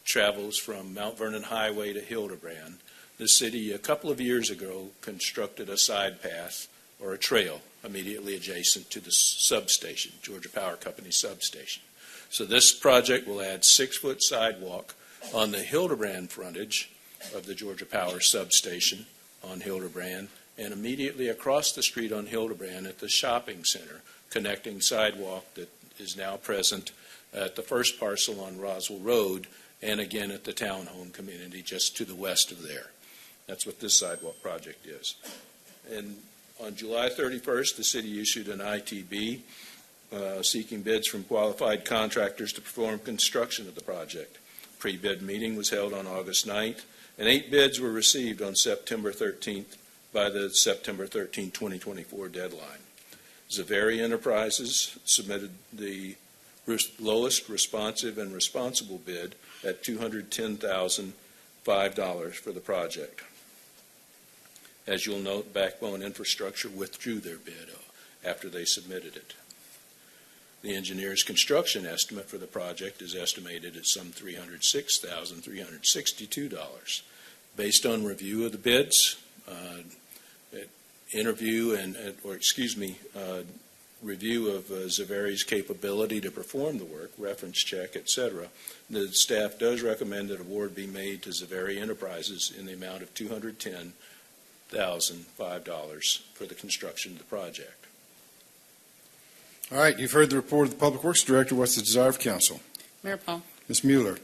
travels from Mount Vernon Highway to Hildebrand. The city a couple of years ago constructed a side path or a trail immediately adjacent to the substation, Georgia Power Company substation. So this project will add 6-foot sidewalk on the Hildebrand frontage of the Georgia Power substation on Hildebrand, and immediately across the street on Hildebrand at the shopping center, connecting sidewalk that is now present at the first parcel on Roswell Road, and again at the townhome community just to the west of there. That's what this sidewalk project is. And on July 31st, the city issued an ITB seeking bids from qualified contractors to perform construction of the project. Pre-bid meeting was held on August 9th, and 8 bids were received on September 13th by the September 13, 2024 deadline. Zaveri Enterprises submitted the lowest responsive and responsible bid at $210,005 for the project. As you'll note, Backbone Infrastructure withdrew their bid after they submitted it. The engineer's construction estimate for the project is estimated at some $306,362. Based on review of the bids, review of Zaveri's capability to perform the work, reference check, etc., the staff does recommend that award be made to Zaveri Enterprises in the amount of $210,005 for the construction of the project. All right, you've heard the report of the Public Works Director. What's the desire of council? Mayor Paul. Ms. Mueller.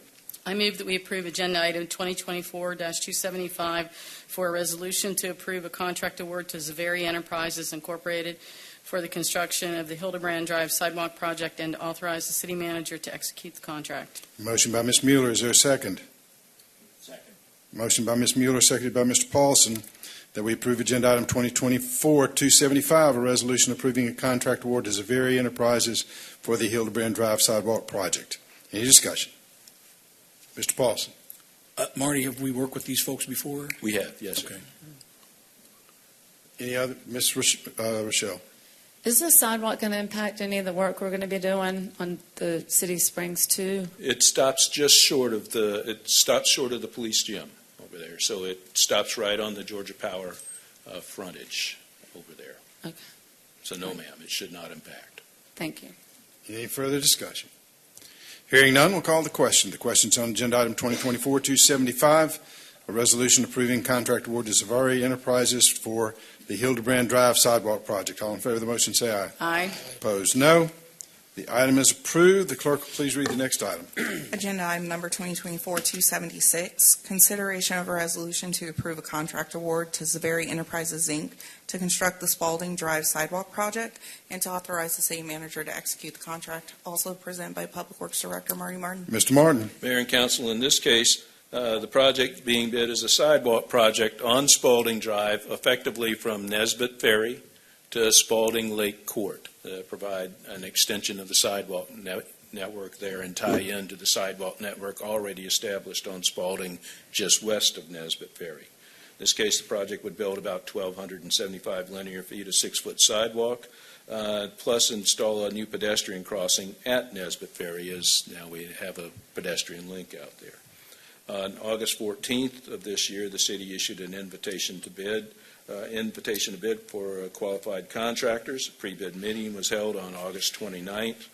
I move that we approve agenda item 2024-275 for a resolution to approve a contract award to Zaveri Enterprises Incorporated for the construction of the Hildebrand Drive sidewalk project and to authorize the city manager to execute the contract. Motion by Ms. Mueller. Is there a second? Second. Motion by Ms. Mueller, seconded by Mr. Paulson, that we approve agenda item 2024-275, a resolution approving a contract award to Zaveri Enterprises for the Hildebrand Drive sidewalk project. Any discussion? Mr. Paulson. Marty, have we worked with these folks before? We have, yes, sir. Okay. Any other? Ms. Rochelle. Is this sidewalk going to impact any of the work we're going to be doing on the City Springs 2? It stops just short of the police gym over there, so it stops right on the Georgia Power frontage over there. Okay. So no, ma'am, it should not impact. Thank you. Any further discussion? Hearing none, we'll call the question. The question's on agenda item 2024-275, a resolution approving contract award to Zaveri Enterprises for the Hildebrand Drive sidewalk project. All in favor of the motion, say aye. Aye. Opposed, no. The item is approved. The clerk will please read the next item. Agenda item number 2024-276, consideration of a resolution to approve a contract award to Zaveri Enterprises, Inc. to construct the Spalding Drive Sidewalk Project and to authorize the city manager to execute the contract. Also presented by Public Works Director Marty Martin. Mr. Martin. Mayor and council, in this case, the project being bid is a sidewalk project on Spalding Drive, effectively from Nesbitt Ferry to Spalding Lake Court. Provide an extension of the sidewalk network there and tie in to the sidewalk network already established on Spalding just west of Nesbitt Ferry. In this case, the project would build about 1,275 linear feet of 6-foot sidewalk, plus install a new pedestrian crossing at Nesbitt Ferry, as now we have a pedestrian link out there. On August 14th of this year, the city issued an invitation to bid for qualified contractors. A pre-bid meeting was held on August 29th.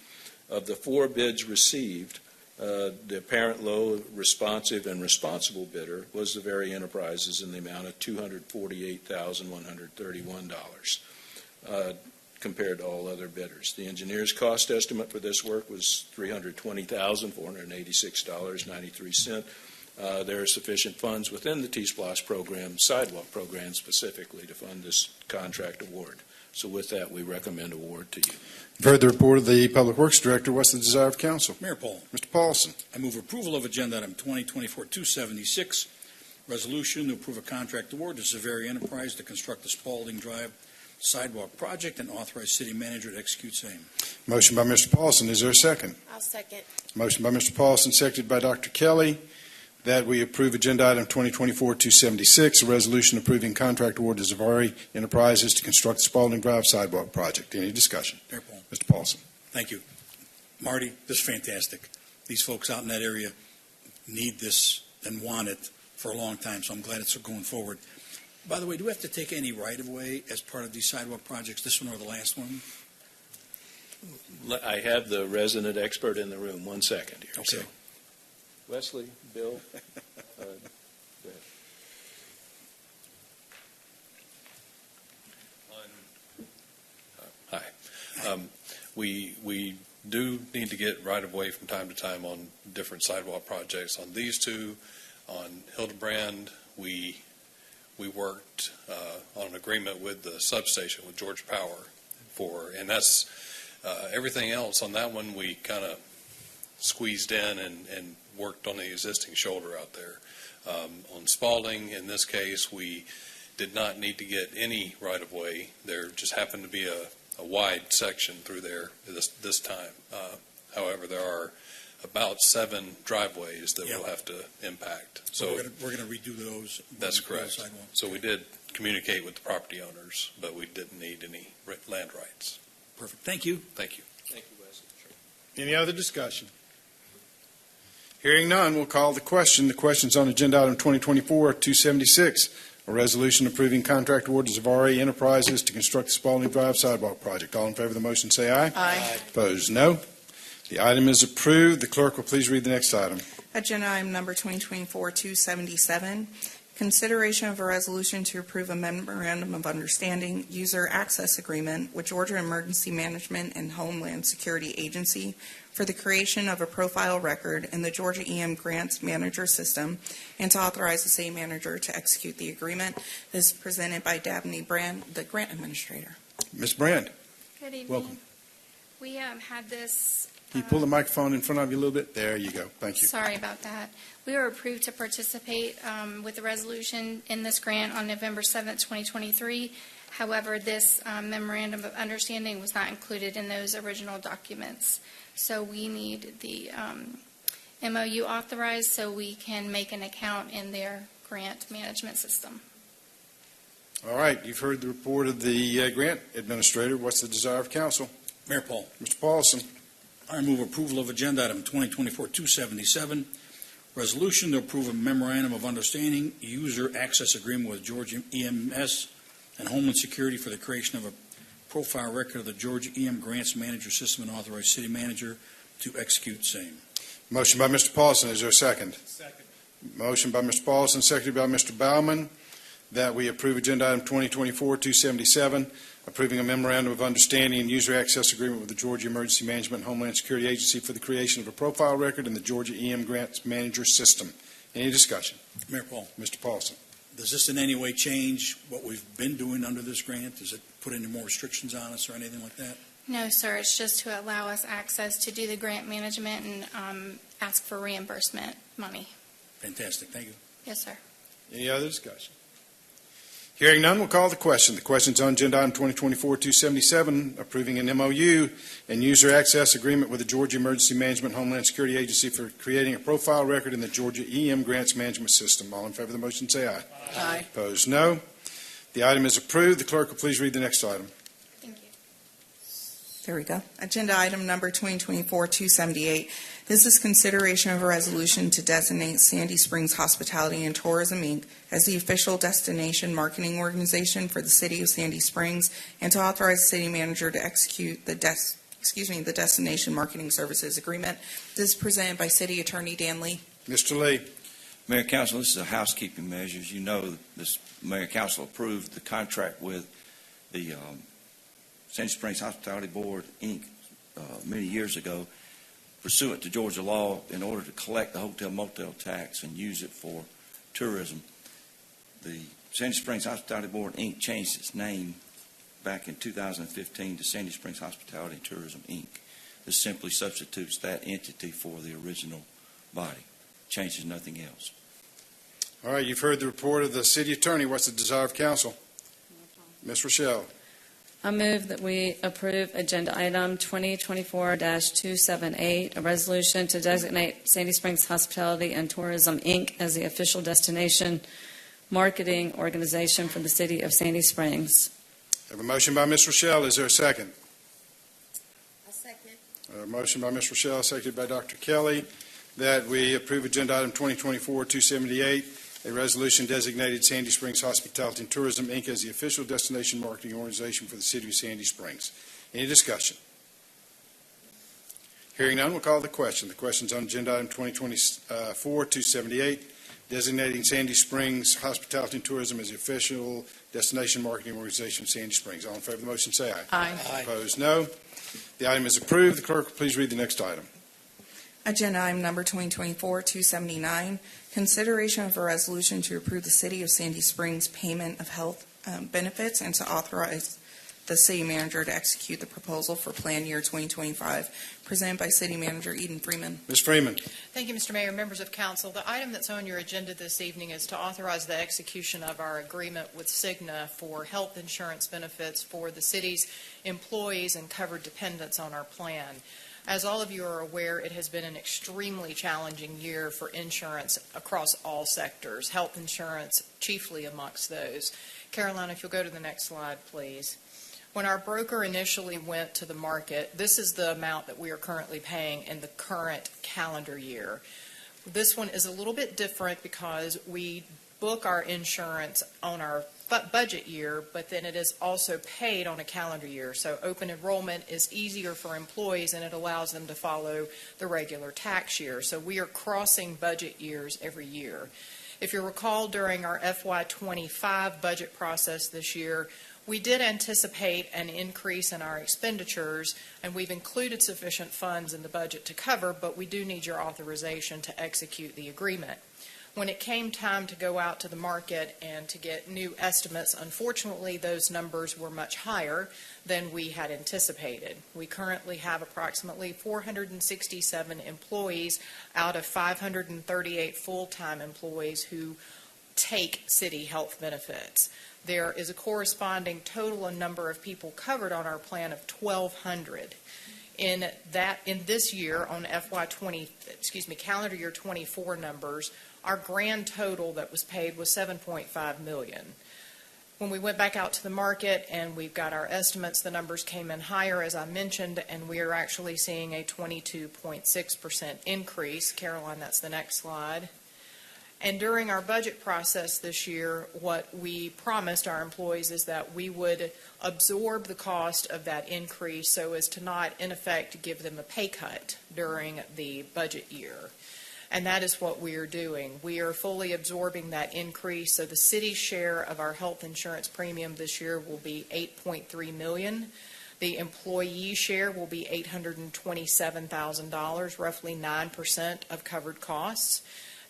Of the 4 bids received, the apparent low, responsive, and responsible bidder was Zaveri Enterprises in the amount of $248,131 compared to all other bidders. The engineer's cost estimate for this work was $320,486.93. There are sufficient funds within the T-SPLOST program, sidewalk program specifically, to fund this contract award. So with that, we recommend award to you. You've heard the report of the Public Works Director. What's the desire of council? Mayor Paul. Mr. Paulson. I move approval of agenda item 2024-276, resolution to approve a contract award to Zaveri Enterprise to construct the Spalding Drive Sidewalk Project and authorize city manager to execute same. Motion by Mr. Paulson. Is there a second? I'll second. Motion by Mr. Paulson, seconded by Dr. Kelly, that we approve agenda item 2024-276, a resolution approving contract award to Zaveri Enterprises to construct the Spalding Drive Sidewalk Project. Any discussion? Mayor Paul. Mr. Paulson. Thank you. Marty, this is fantastic. These folks out in that area need this and want it for a long time, so I'm glad it's going forward. By the way, do we have to take any right-of-way as part of these sidewalk projects, this one or the last one? I have the resident expert in the room. 1 second here. Okay. So, Wesley, Bill, go ahead. Hi. We do need to get right-of-way from time to time on different sidewalk projects. On these two, on Hildebrand, we worked on an agreement with the substation with Georgia Power and that's everything else on that one we kind of squeezed in and worked on the existing shoulder out there. On Spalding, in this case, we did not need to get any right-of-way. There just happened to be a wide section through there this time. However, there are about 7 driveways that we'll have to impact. So we're going to redo those. That's correct. So we did communicate with the property owners, but we didn't need any land rights. Perfect. Thank you. Thank you. Thank you, Wesley. Any other discussion? Hearing none, we'll call the question. The question's on agenda item 2024-276, a resolution approving contract award to Zaveri Enterprises to construct the Spalding Drive Sidewalk Project. All in favor of the motion, say aye. Aye. Opposed, no. The item is approved. The clerk will please read the next item. Agenda item number 2024-277, consideration of a resolution to approve a memorandum of understanding user access agreement with Georgia Emergency Management and Homeland Security Agency for the creation of a profile record in the Georgia EM Grants Manager System and to authorize the city manager to execute the agreement. This is presented by Dabney Brand, the grant administrator. Ms. Brand, Good evening. welcome. We had this. Can you pull the microphone in front of you a little bit? There you go. Thank you. Sorry about that. We were approved to participate with the resolution in this grant on November 7th, 2023. However, this memorandum of understanding was not included in those original documents. So we need the MOU authorized so we can make an account in their grant management system. All right. You've heard the report of the grant administrator. What's the desire of council? Mayor Paul. Mr. Paulson. I move approval of agenda item 2024-277, resolution to approve a memorandum of understanding user access agreement with Georgia EMS and Homeland Security for the creation of a profile record of the Georgia EM Grants Manager System and authorize city manager to execute same. Motion by Mr. Paulson. Is there a second? Second. Motion by Mr. Paulson, seconded by Mr. Baumann, that we approve Agenda Item 2024-277, approving a memorandum of understanding and user access agreement with the Georgia Emergency Management and Homeland Security Agency for the creation of a profile record in the Georgia EM Grants Manager System. Any discussion? Mayor Paul, Mr. Paulson. does this in any way change what we've been doing under this grant? Does it put any more restrictions on us or anything like that? No, sir, it's just to allow us access to do the grant management and ask for reimbursement money. Fantastic, thank you. Yes, sir. Any other discussion? Hearing none, we'll call the question. The question's on Agenda Item 2024-277, approving an MOU and user access agreement with the Georgia Emergency Management and Homeland Security Agency for creating a profile record in the Georgia EM Grants Management System. All in favor of the motion, say aye. Aye. Opposed, no. The item is approved. The clerk will please read the next item. Thank you. There we go. Agenda item number 2024-278. This is consideration of a resolution to designate Sandy Springs Hospitality and Tourism, Inc. as the official destination marketing organization for the city of Sandy Springs and to authorize the city manager to execute the destination marketing services agreement. This is presented by City Attorney Dan Lee. Mr. Lee. Mayor and Council, this is a housekeeping measure. As you know, this Mayor and Council approved the contract with the Sandy Springs Hospitality Board, Inc. Many years ago, pursuant to Georgia law, in order to collect the hotel motel tax and use it for tourism. The Sandy Springs Hospitality Board, Inc. changed its name back in 2015 to Sandy Springs Hospitality and Tourism, Inc. This simply substitutes that entity for the original body. Changes nothing else. All right, you've heard the report of the city attorney. What's the desire of council? Ms. Rochelle. I move that we approve Agenda Item 2024-278, a resolution to designate Sandy Springs Hospitality and Tourism, Inc. as the official destination marketing organization for the city of Sandy Springs. I have a motion by Ms. Rochelle. Is there a second? A second. A motion by Ms. Rochelle, seconded by Dr. Kelly, that we approve Agenda Item 2024-278, a resolution designated Sandy Springs Hospitality and Tourism, Inc. as the official destination marketing organization for the city of Sandy Springs. Any discussion? Hearing none, we'll call the question. The question's on Agenda Item 2024-278, designating Sandy Springs Hospitality and Tourism as the official destination marketing organization of Sandy Springs. All in favor of the motion, say aye. Aye. Opposed, no. The item is approved. The clerk will please read the next item. Agenda item number 2024-279, consideration of a resolution to approve the City of Sandy Springs payment of health benefits and to authorize the city manager to execute the proposal for plan year 2025, presented by City Manager Eden Freeman. Ms. Freeman. Thank you, Mr. Mayor, members of council. The item that's on your agenda this evening is to authorize the execution of our agreement with Cigna for health insurance benefits for the city's employees and covered dependents on our plan. As all of you are aware, it has been an extremely challenging year for insurance across all sectors, health insurance chiefly amongst those. Caroline, if you'll go to the next slide, please. When our broker initially went to the market, this is the amount that we are currently paying in the current calendar year. This one is a little bit different because we book our insurance on our budget year, but then it is also paid on a calendar year. So open enrollment is easier for employees and it allows them to follow the regular tax year. So we are crossing budget years every year. If you recall, during our FY25 budget process this year, we did anticipate an increase in our expenditures, and we've included sufficient funds in the budget to cover, but we do need your authorization to execute the agreement. When it came time to go out to the market and to get new estimates, unfortunately, those numbers were much higher than we had anticipated. We currently have approximately 467 employees out of 538 full-time employees who take city health benefits. There is a corresponding total number of people covered on our plan of 1,200. In this year, on calendar year 24 numbers, our grand total that was paid was $7.5 million. When we went back out to the market and we've got our estimates, the numbers came in higher, as I mentioned, and we are actually seeing a 22.6% increase. Caroline, that's the next slide. And during our budget process this year, what we promised our employees is that we would absorb the cost of that increase so as to not, in effect, give them a pay cut during the budget year. And that is what we are doing. We are fully absorbing that increase. So the city's share of our health insurance premium this year will be $8.3 million. The employee share will be $827,000, roughly 9% of covered costs.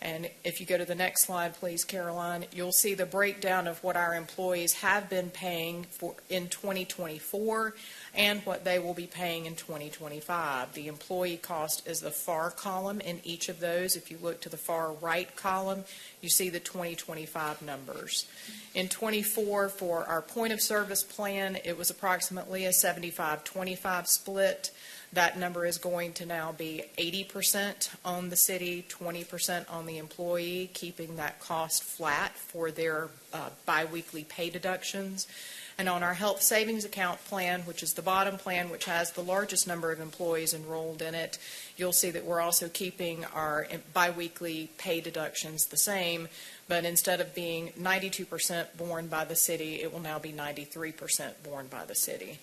And if you go to the next slide, please, Caroline, you'll see the breakdown of what our employees have been paying for in 2024 and what they will be paying in 2025. The employee cost is the far column in each of those. If you look to the far right column, you see the 2025 numbers. In 24, for our point of service plan, it was approximately a 75-25 split. That number is going to now be 80% on the city, 20% on the employee, keeping that cost flat for their biweekly pay deductions. And on our health savings account plan, which is the bottom plan, which has the largest number of employees enrolled in it, you'll see that we're also keeping our biweekly pay deductions the same, but instead of being 92% borne by the city, it will now be 93% borne by the city.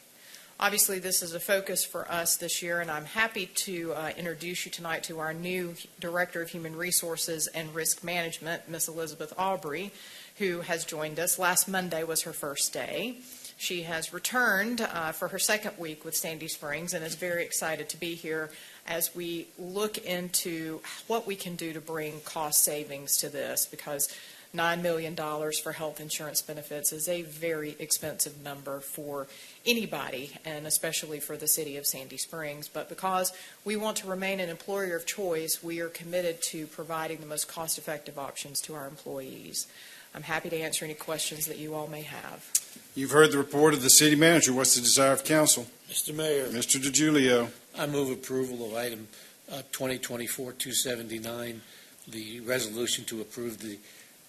Obviously, this is a focus for us this year, and I'm happy to introduce you tonight to our new Director of Human Resources and Risk Management, Ms. Elizabeth Aubrey, who has joined us. Last Monday was her first day. She has returned for her second week with Sandy Springs and is very excited to be here as we look into what we can do to bring cost savings to this, because $9 million for health insurance benefits is a very expensive number for anybody, and especially for the city of Sandy Springs. But because we want to remain an employer of choice, we are committed to providing the most cost-effective options to our employees. I'm happy to answer any questions that you all may have. You've heard the report of the city manager. What's the desire of council? Mr. Mayor, Mr. DiGiulio. I move approval of item 2024-279, the resolution to approve the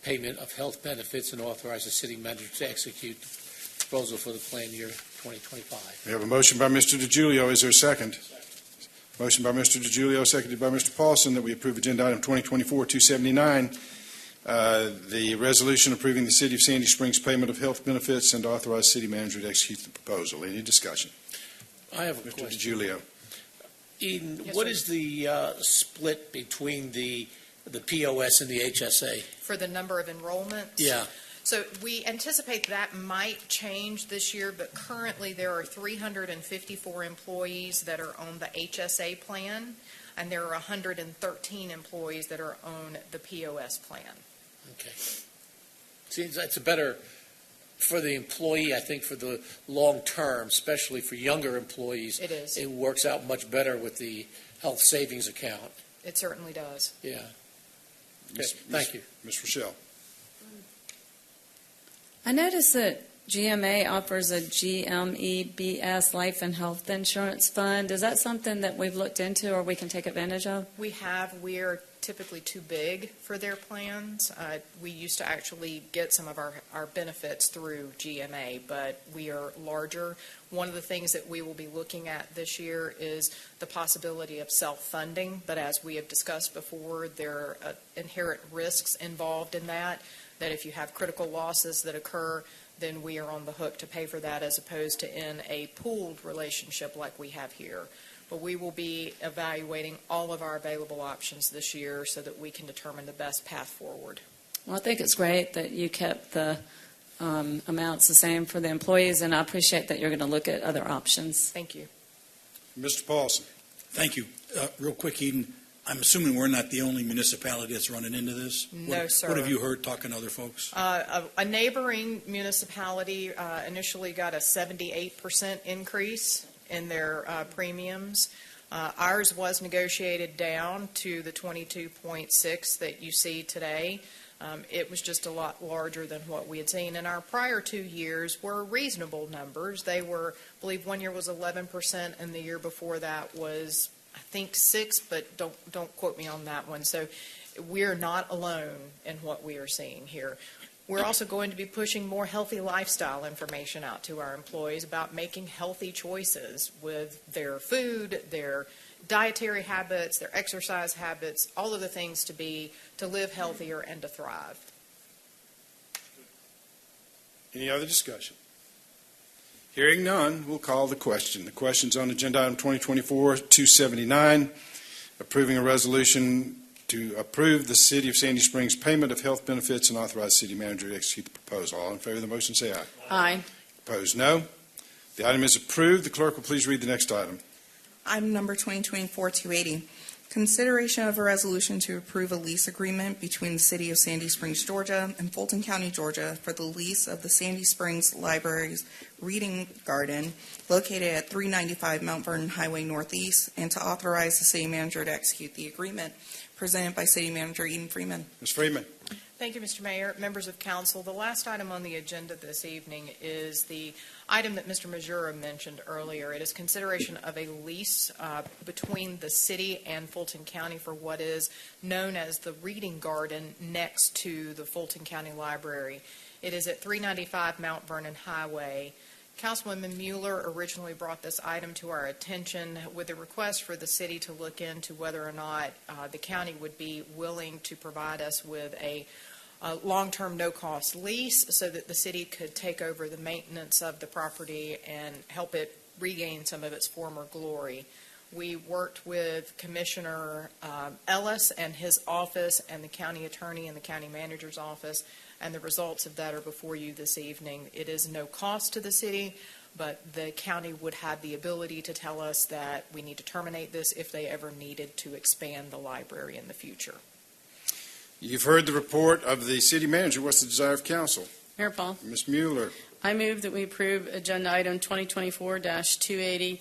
payment of health benefits and authorize the city manager to execute the proposal for the plan year 2025. We have a motion by Mr. DiGiulio. Is there a second? Motion by Mr. DiGiulio, seconded by Mr. Paulson, that we approve agenda item 2024-279, the resolution approving the city of Sandy Springs payment of health benefits and authorize city manager to execute the proposal. Any discussion? I have a Mr. question. DiGiulio. Eden, Yes, what sir. is the split between the POS and the HSA? For the number of enrollments? Yeah. So we anticipate that might change this year, but currently there are 354 employees that are on the HSA plan, and there are 113 employees that are on the POS plan. Okay. Seems that's a better, for the employee, I think for the long term, especially for younger employees, It is. it works out much better with the health savings account. It certainly does. Yeah. Okay. Thank you. Ms. Rochelle. I noticed that GMA offers a GMEBS life and health insurance fund. Is that something that we've looked into or we can take advantage of? We are typically too big for their plans. We used to actually get some of our benefits through GMA, but we are larger. One of the things that we will be looking at this year is the possibility of self-funding, but as we have discussed before, there are inherent risks involved in that if you have critical losses that occur, then we are on the hook to pay for that as opposed to in a pooled relationship like we have here. But we will be evaluating all of our available options this year so that we can determine the best path forward. Well, I think it's great that you kept the amounts the same for the employees, and I appreciate that you're going to look at other options. Thank you. Mr. Paulson. Thank you. Real quick, Eden, I'm assuming we're not the only municipality that's running into this? No, sir. What have you heard talking to other folks? A neighboring municipality initially got a 78% increase in their premiums. Ours was negotiated down to the 22.6 that you see today. It was just a lot larger than what we had seen. And our prior 2 years were reasonable numbers. They were, I believe one year was 11%, and the year before that was, I think, 6%, but don't quote me on that one. So we're not alone in what we are seeing here. We're also going to be pushing more healthy lifestyle information out to our employees about making healthy choices with their food, their dietary habits, their exercise habits, all of the things to live healthier and to thrive. Any other discussion? Hearing none, we'll call the question. The question's on agenda item 2024-279, approving a resolution to approve the City of Sandy Springs payment of health benefits and authorize the city manager to execute the proposal. All in favor of the motion, say aye. Aye. Opposed, no. The item is approved. The clerk will please read the next item. Item number 2024-280, consideration of a resolution to approve a lease agreement between the City of Sandy Springs, Georgia and Fulton County, Georgia for the lease of the Sandy Springs Library's Reading Garden located at 395 Mount Vernon Highway Northeast, and to authorize the city manager to execute the agreement. Presented by City Manager Eden Freeman. Ms. Freeman. Thank you, Mr. Mayor. Members of council, the last item on the agenda this evening is the item that Mr. Majura mentioned earlier. It is consideration of a lease between the city and Fulton County for what is known as the Reading Garden next to the Fulton County Library. It is at 395 Mount Vernon Highway. Councilwoman Mueller originally brought this item to our attention with a request for the city to look into whether or not the county would be willing to provide us with a long-term no-cost lease so that the city could take over the maintenance of the property and help it regain some of its former glory. We worked with Commissioner Ellis and his office and the county attorney and the county manager's office, and the results of that are before you this evening. It is no cost to the city, but the county would have the ability to tell us that we need to terminate this if they ever needed to expand the library in the future. You've heard the report of the city manager. What's the desire of council? Mayor Paul, Ms. Mueller. I move that we approve agenda item 2024-280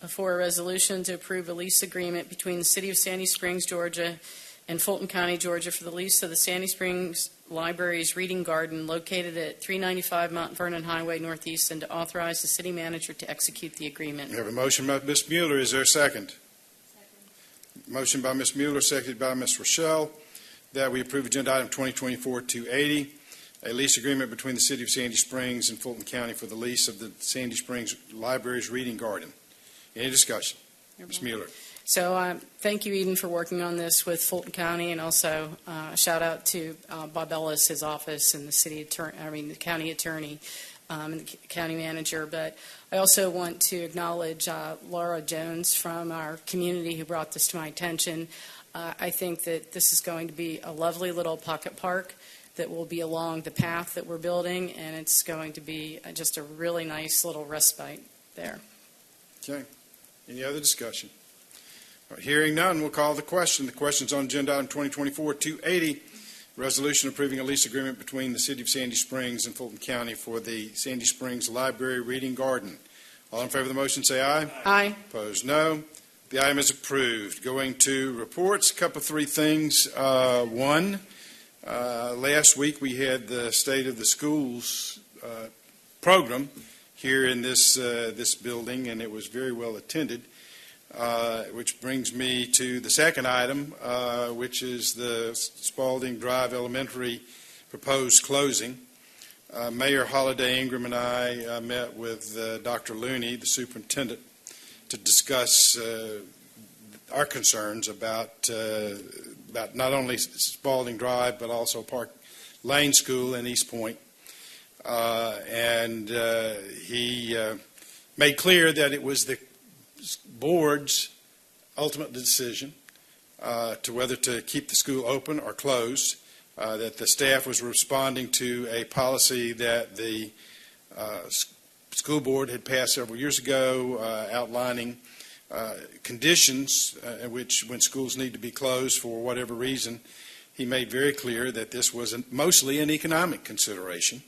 for a resolution to approve a lease agreement between the City of Sandy Springs, Georgia and Fulton County, Georgia for the lease of the Sandy Springs Library's Reading Garden located at 395 Mount Vernon Highway Northeast, and to authorize the city manager to execute the agreement. We have a motion by Ms. Mueller. Is there a second? Motion by Ms. Mueller, seconded by Ms. Rochelle, that we approve agenda item 2024-280, a lease agreement between the City of Sandy Springs and Fulton County for the lease of the Sandy Springs Library's Reading Garden. Any discussion? Ms. Mueller. So thank you, Eden, for working on this with Fulton County, and also shout out to Bob Ellis, his office, and the the county attorney and the county manager. But I also want to acknowledge Laura Jones from our community who brought this to my attention. I think that this is going to be a lovely little pocket park that will be along the path that we're building, and it's going to be just a really nice little respite there. Okay. Any other discussion? All right, hearing none, we'll call the question. The question's on agenda item 2024-280, resolution approving a lease agreement between the City of Sandy Springs and Fulton County for the Sandy Springs Library Reading Garden. All in favor of the motion, say aye. Aye. Opposed, no. The item is approved. Going to reports, a couple, three things. One, last week we had the State of the Schools program here in this building, and it was very well attended, which brings me to the second item, which is the Spalding Drive Elementary proposed closing. Mayor Holiday Ingram and I met with Dr. Looney, the superintendent, to discuss our concerns about not only Spalding Drive, but also Park Lane School in East Point. And he made clear that it was the board's ultimate decision to whether to keep the school open or closed, that the staff was responding to a policy that the school board had passed several years ago, outlining conditions in which, when schools need to be closed for whatever reason, he made very clear that this was mostly an economic consideration,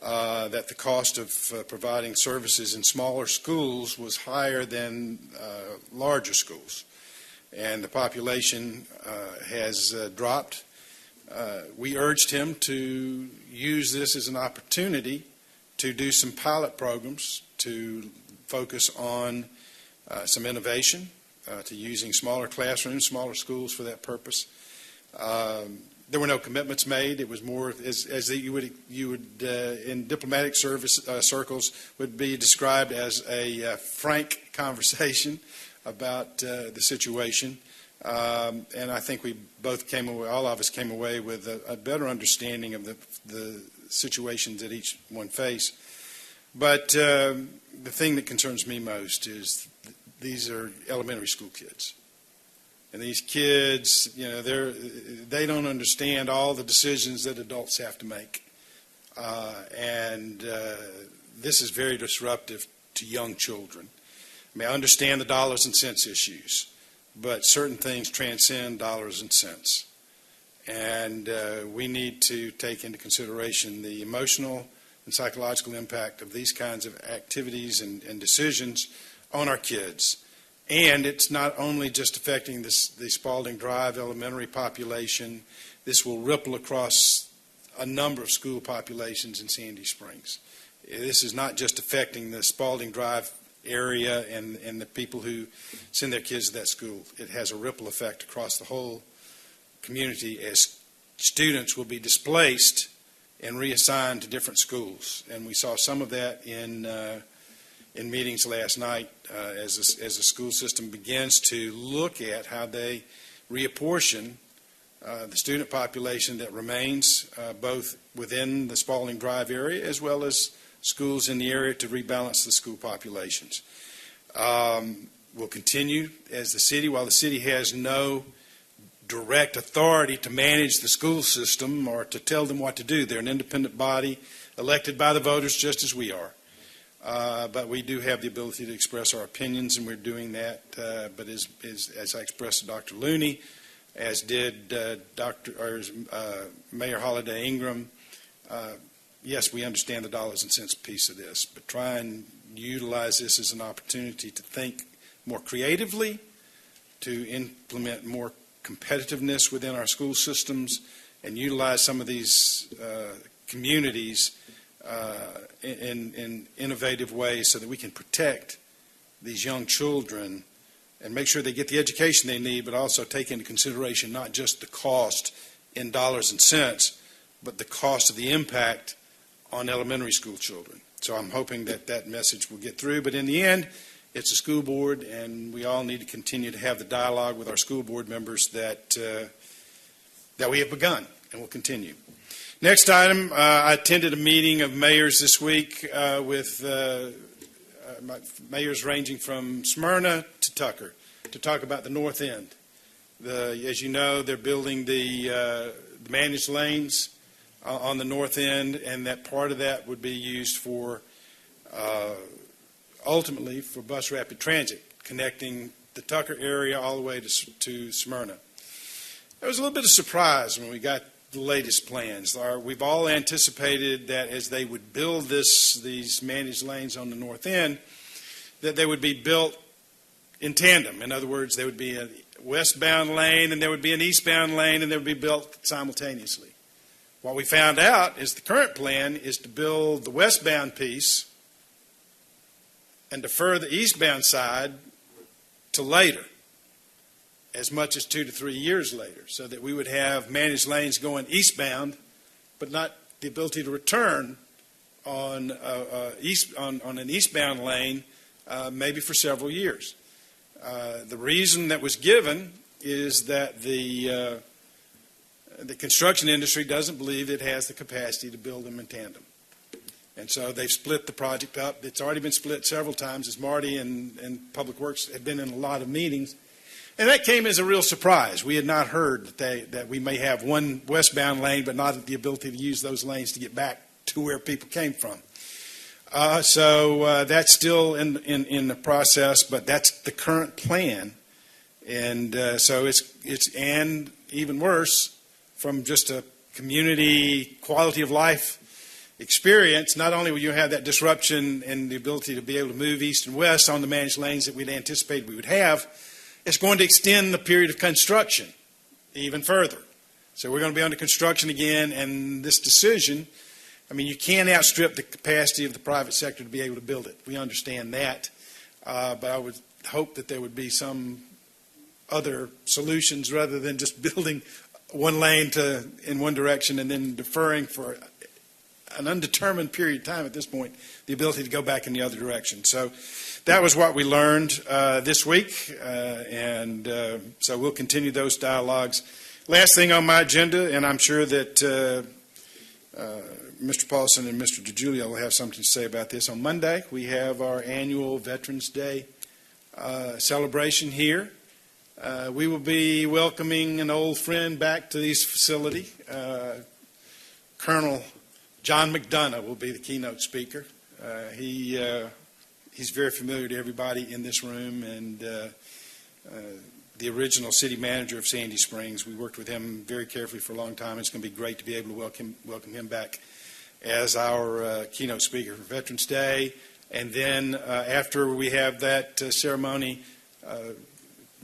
that the cost of providing services in smaller schools was higher than larger schools, and the population has dropped. We urged him to use this as an opportunity to do some pilot programs to focus on some innovation, to using smaller classrooms, smaller schools for that purpose. There were no commitments made. It was more as you would in diplomatic service circles would be described as a frank conversation about the situation. And I think we both came away, all of us came away with a better understanding of the situations that each one faced. But the thing that concerns me most is these are elementary school kids. And these kids, they don't understand all the decisions that adults have to make. And this is very disruptive to young children. I mean, I understand the dollars and cents issues, but certain things transcend dollars and cents. And we need to take into consideration the emotional and psychological impact of these kinds of activities and decisions on our kids. And it's not only just affecting the Spalding Drive elementary population. This will ripple across a number of school populations in Sandy Springs. This is not just affecting the Spalding Drive area and the people who send their kids to that school. It has a ripple effect across the whole community as students will be displaced and reassigned to different schools. And we saw some of that in meetings last night as the school system begins to look at how they reapportion the student population that remains both within the Spalding Drive area as well as schools in the area to rebalance the school populations. We'll continue as the city, while the city has no direct authority to manage the school system or to tell them what to do. They're an independent body elected by the voters just as we are. But we do have the ability to express our opinions, and we're doing that. But as I expressed to Dr. Looney, as did Mayor Holiday Ingram, yes, we understand the dollars and cents piece of this, but try and utilize this as an opportunity to think more creatively, to implement more competitiveness within our school systems, and utilize some of these communities in innovative ways so that we can protect these young children and make sure they get the education they need, but also take into consideration not just the cost in dollars and cents, but the cost of the impact on elementary school children. So I'm hoping that that message will get through. But in the end, it's a school board, and we all need to continue to have the dialogue with our school board members that we have begun and will continue. Next item, I attended a meeting of mayors this week with mayors ranging from Smyrna to Tucker to talk about the north end. As you know, they're building the managed lanes on the north end, and that part of that would be used for ultimately for bus rapid transit, connecting the Tucker area all the way to Smyrna. There was a little bit of surprise when we got the latest plans. We've all anticipated that as they would build these managed lanes on the north end, that they would be built in tandem. In other words, there would be a westbound lane and there would be an eastbound lane, and they would be built simultaneously. What we found out is the current plan is to build the westbound piece and defer the eastbound side to later, as much as 2 to 3 years later, so that we would have managed lanes going eastbound, but not the ability to return on an eastbound lane maybe for several years. The reason that was given is that the construction industry doesn't believe it has the capacity to build them in tandem. And so they've split the project up. It's already been split several times, as Marty and Public Works have been in a lot of meetings. And that came as a real surprise. We had not heard that we may have one westbound lane, but not the ability to use those lanes to get back to where people came from. So that's still in the process, but that's the current plan. And so it's and even worse, from just a community quality of life experience, not only will you have that disruption in the ability to be able to move east and west on the managed lanes that we'd anticipated we would have, it's going to extend the period of construction even further. So we're going to be under construction again, and this decision, I mean, you can't outstrip the capacity of the private sector to be able to build it. We understand that, but I would hope that there would be some other solutions rather than just building one lane in one direction and then deferring for an undetermined period of time at this point, the ability to go back in the other direction. So that was what we learned this week, and so we'll continue those dialogues. Last thing on my agenda, and I'm sure that Mr. Paulson and Mr. DiGiulio will have something to say about this. On Monday, we have our annual Veterans Day celebration here. We will be welcoming an old friend back to this facility. Colonel John McDonough will be the keynote speaker. He's very familiar to everybody in this room, and the original city manager of Sandy Springs. We worked with him very carefully for a long time. It's going to be great to be able to welcome him back as our keynote speaker for Veterans Day. And then after we have that ceremony,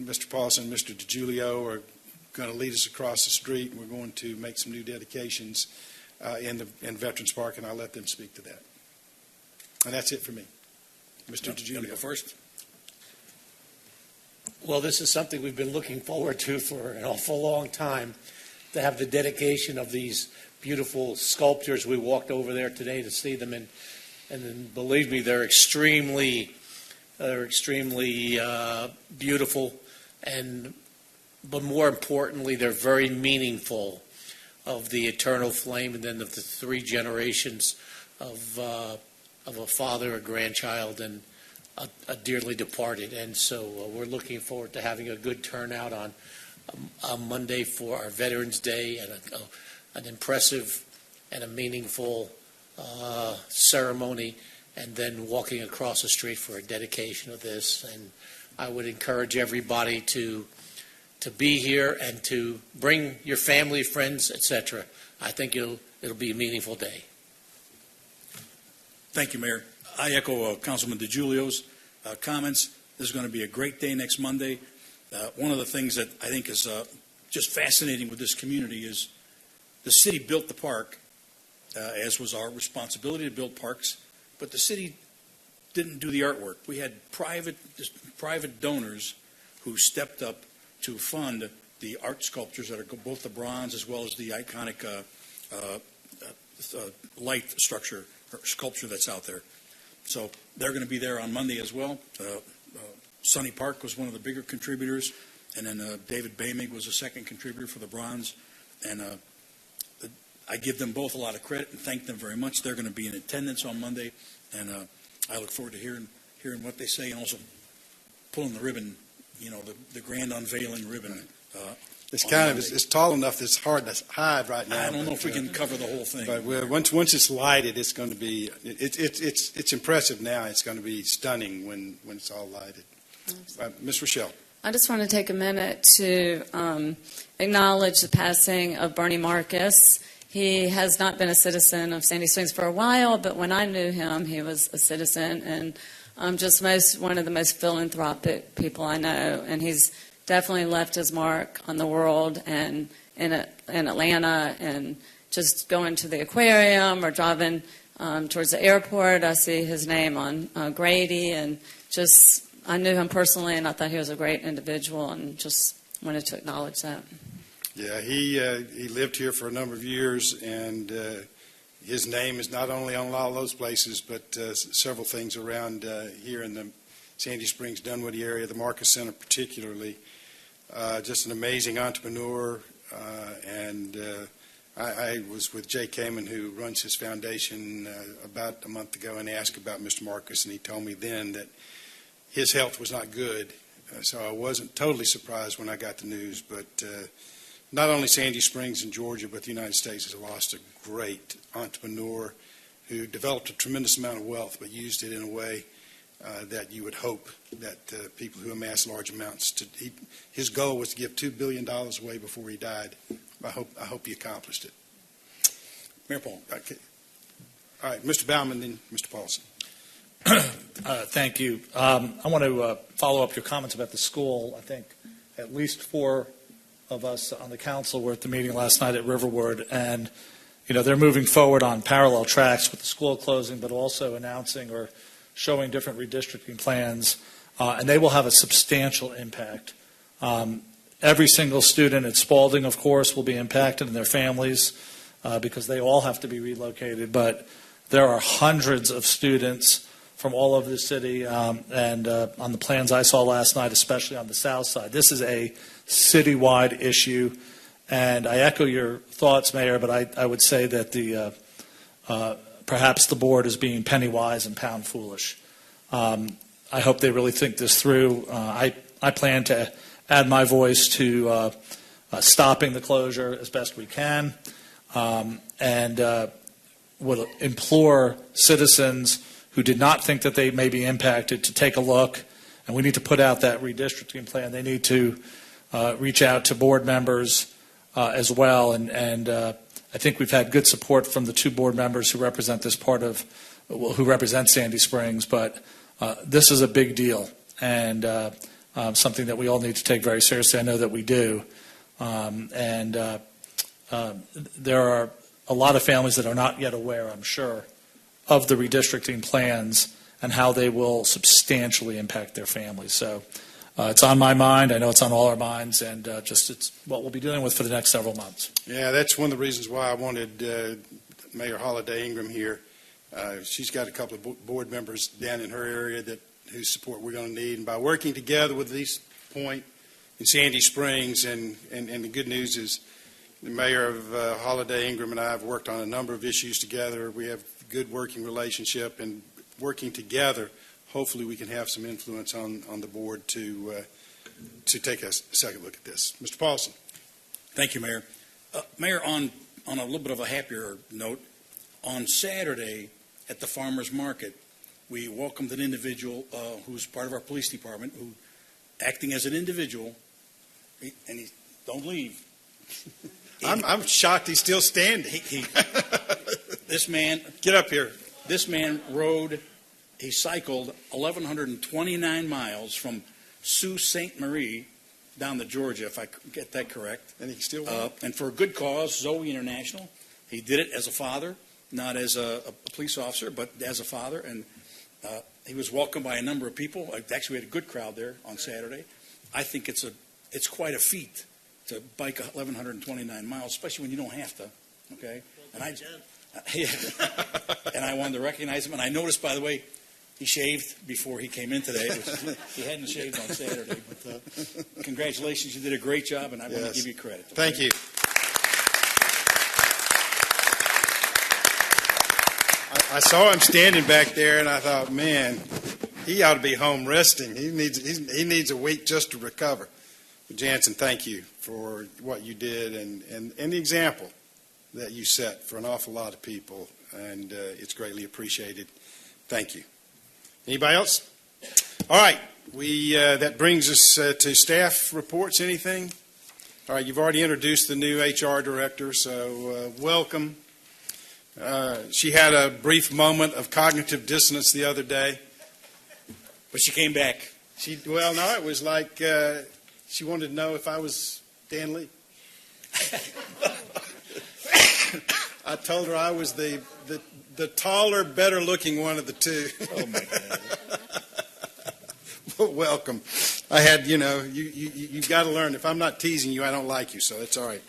Mr. Paulson and Mr. DiGiulio are going to lead us across the street, and we're going to make some new dedications in Veterans Park, and I'll let them speak to that. And that's it for me. Mr. DiGiulio. Go first. Well, this is something we've been looking forward to for an awful long time, to have the dedication of these beautiful sculptures. We walked over there today to see them, and then believe me, they're extremely beautiful, but more importantly, they're very meaningful, of the eternal flame, and then of the three generations of a father, a grandchild, and a dearly departed. And so we're looking forward to having a good turnout on Monday for our Veterans Day, and an impressive and a meaningful ceremony, and then walking across the street for a dedication of this. And I would encourage everybody to be here and to bring your family, friends, etc. I think it'll be a meaningful day. Thank you, Mayor. I echo Councilman DiGiulio's comments. This is going to be a great day next Monday. One of the things that I think is just fascinating with this community is the city built the park, as was our responsibility to build parks, but the city didn't do the artwork. We had private donors who stepped up to fund the art sculptures that are both the bronze as well as the iconic light structure or sculpture that's out there. So they're going to be there on Monday as well. Sunny Park was one of the bigger contributors, and then David Baymig was a second contributor for the bronze. And I give them both a lot of credit and thank them very much. They're going to be in attendance on Monday, and I look forward to hearing what they say, and also pulling the ribbon, the grand unveiling ribbon. It's kind of it's tall enough that it's hard to hide right now. I don't know if we can cover the whole thing. But once it's lighted, it's going to be it's impressive now. It's going to be stunning when it's all lighted. Ms. Rochelle. I just want to take a minute to acknowledge the passing of Bernie Marcus. He has not been a citizen of Sandy Springs for a while, but when I knew him, he was a citizen, and just one of the most philanthropic people I know. And he's definitely left his mark on the world and in Atlanta, and just going to the aquarium or driving towards the airport, I see his name on Grady, and just I knew him personally, and I thought he was a great individual, and just wanted to acknowledge that. Yeah, he lived here for a number of years, and his name is not only on all those places, but several things around here in the Sandy Springs, Dunwoody area, the Marcus Center particularly. Just an amazing entrepreneur, and I was with Jay Kamen, who runs his foundation, about a month ago, and asked about Mr. Marcus, and he told me then that his health was not good, so I wasn't totally surprised when I got the news. But not only Sandy Springs and Georgia, but the United States has lost a great entrepreneur who developed a tremendous amount of wealth, but used it in a way that you would hope that people who amass large amounts his goal was to give $2 billion away before he died. I hope he accomplished it. Mayor Paul. Okay. All right, Mr. Baumann, then Mr. Paulson. Thank you. I want to follow up your comments about the school. I think at least 4 of us on the council were at the meeting last night at Riverwood, and they're moving forward on parallel tracks with the school closing, but also announcing or showing different redistricting plans, and they will have a substantial impact. Every single student at Spalding, of course, will be impacted, and their families, because they all have to be relocated, but there are hundreds of students from all over the city, and on the plans I saw last night, especially on the south side. This is a citywide issue, and I echo your thoughts, Mayor, but I would say that perhaps the board is being penny wise and pound foolish. I hope they really think this through. I plan to add my voice to stopping the closure as best we can, and would implore citizens who did not think that they may be impacted to take a look. And we need to put out that redistricting plan. They need to reach out to board members as well. And I think we've had good support from the 2 board members who represent this part of, who represent Sandy Springs. But this is a big deal and something that we all need to take very seriously. I know that we do. There are a lot of families that are not yet aware, I'm sure, of the redistricting plans and how they will substantially impact their families. So it's on my mind. I know it's on all our minds, and it's what we'll be dealing with for the next several months. Yeah, that's one of the reasons why I wanted Mayor Holiday Ingram here. She's got a couple of board members down in her area whose support we're going to need. And by working together with East Point and Sandy Springs, and the good news is the mayor of Holiday Ingram and I have worked on a number of issues together. We have a good working relationship, and working together, hopefully we can have some influence on the board to take a second look at this. Mr. Paulson. Thank you, Mayor. Mayor, on a little bit of a happier note, on Saturday at the farmers market, we welcomed an individual who's part of our police department, who, acting as an individual, don't leave. I'm shocked he's still standing. This man, get up here. This man he cycled 1,129 miles from Sault Ste. Marie down to Georgia, if I get that correct. And he still walked. And for a good cause, Zoe International. He did it as a father, not as a police officer, but as a father. And he was welcomed by a number of people. Actually, we had a good crowd there on Saturday. I think it's quite a feat to bike 1,129 miles, especially when you don't have to. Okay, and I wanted to recognize him. And I noticed, by the way, he shaved before he came in today. He hadn't shaved on Saturday. But congratulations, you did a great job, and I want to give you credit. Okay? Thank you. I saw him standing back there, and I thought, man, he ought to be home resting. He needs a week just to recover. But Jansen, thank you for what you did and the example that you set for an awful lot of people, and it's greatly appreciated. Thank you. Anybody else? All right. That brings us to staff reports. Anything? All right. You've already introduced the new HR director, so welcome. She had a brief moment of cognitive dissonance the other day, but she came back. It was like she wanted to know if I was Dan Lee. I told her I was the taller, better-looking one of the two. Oh, my God. Well, welcome. I had, you've got to learn. If I'm not teasing you, I don't like you, so it's all right.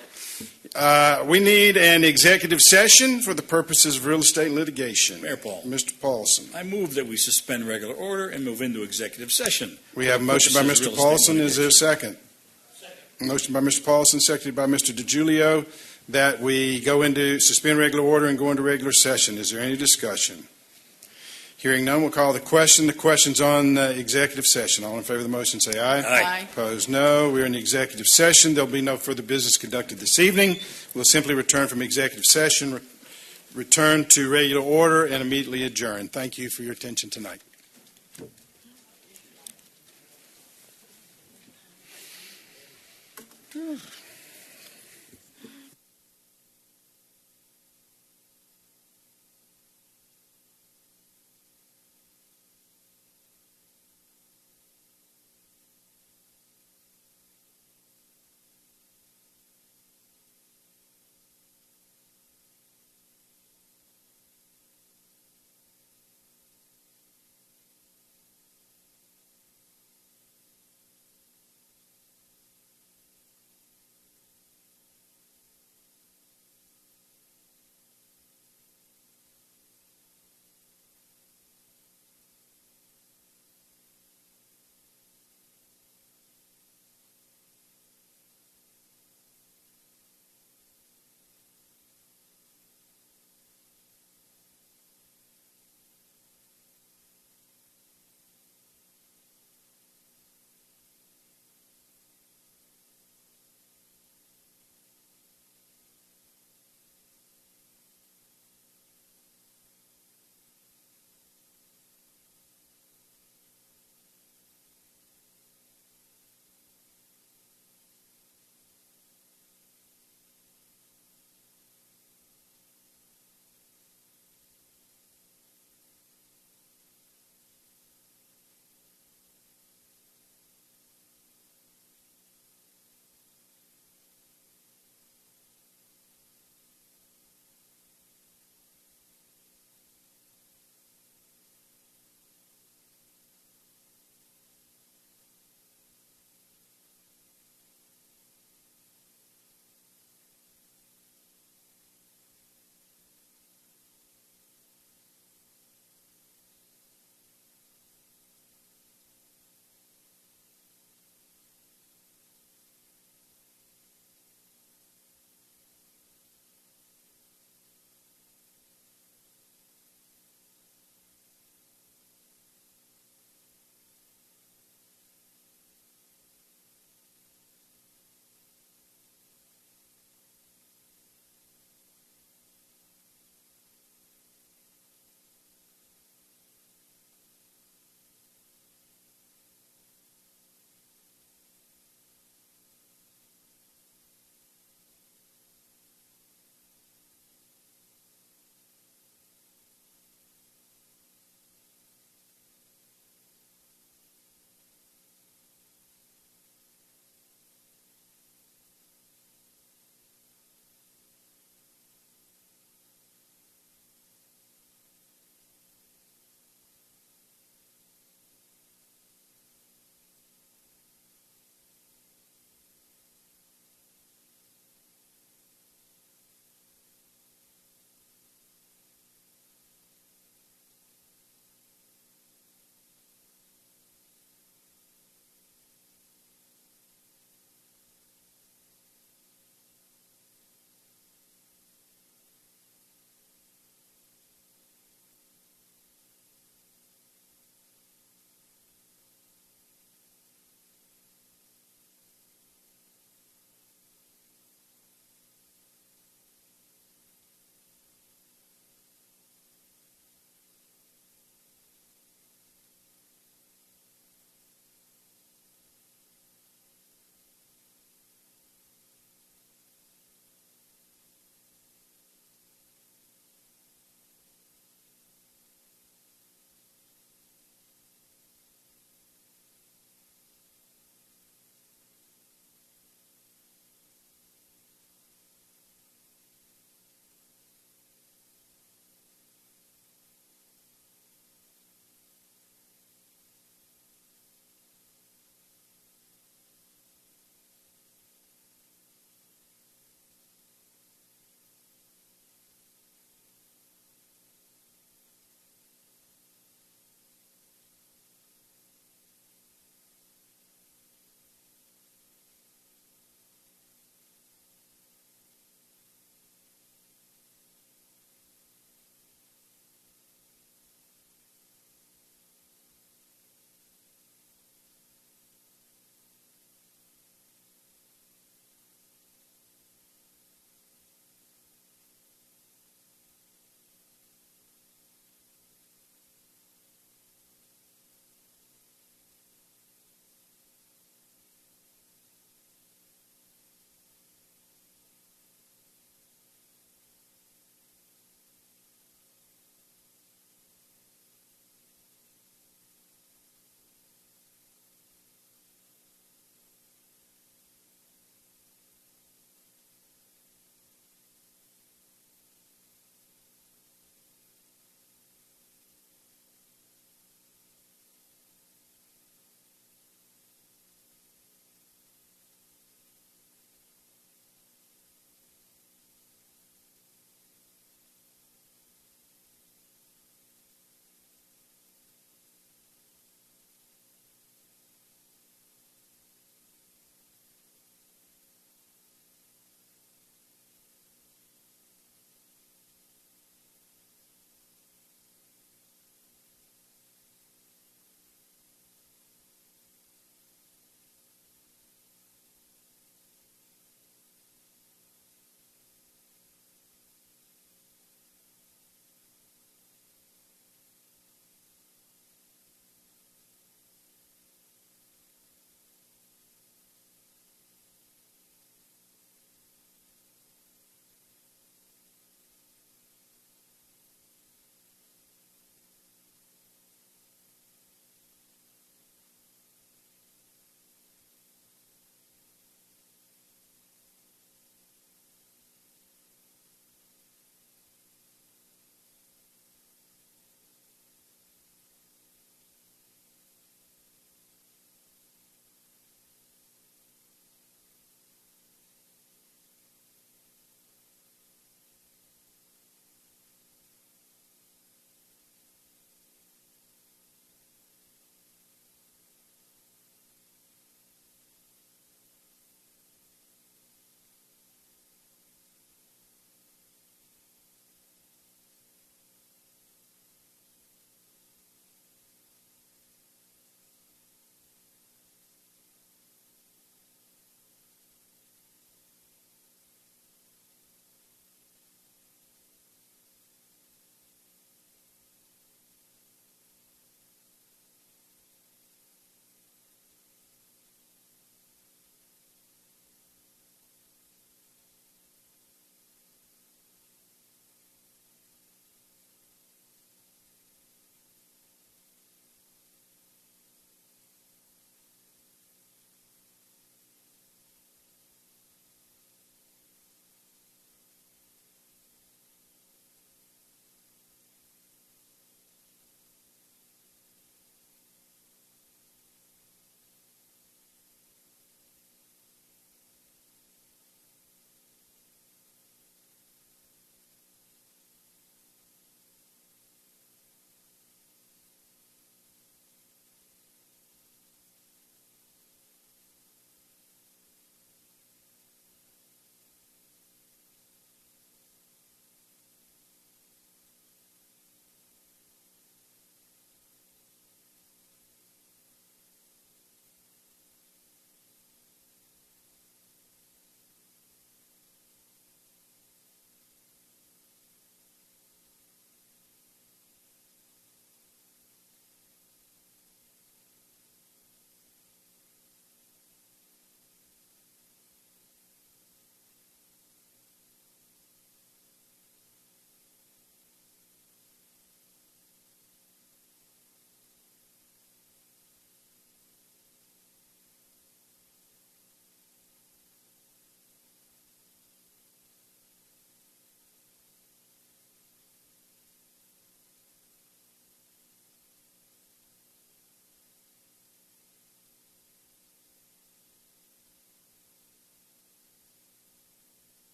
We need an executive session for the purposes of real estate litigation. Mayor Paul. Mr. Paulson. I move that we suspend regular order and move into executive session. We have a motion by Mr. Paulson. Is there a second? Second. Motion by Mr. Paulson, seconded by Mr. DiGiulio, that we go into suspend regular order and go into regular session. Is there any discussion? Hearing none, we'll call the question. The question's on executive session. All in favor of the motion, say aye. Aye. Opposed, no. We're in the executive session. There'll be no further business conducted this evening. We'll simply return from executive session, return to regular order, and immediately adjourn. Thank you for your attention tonight. Whew.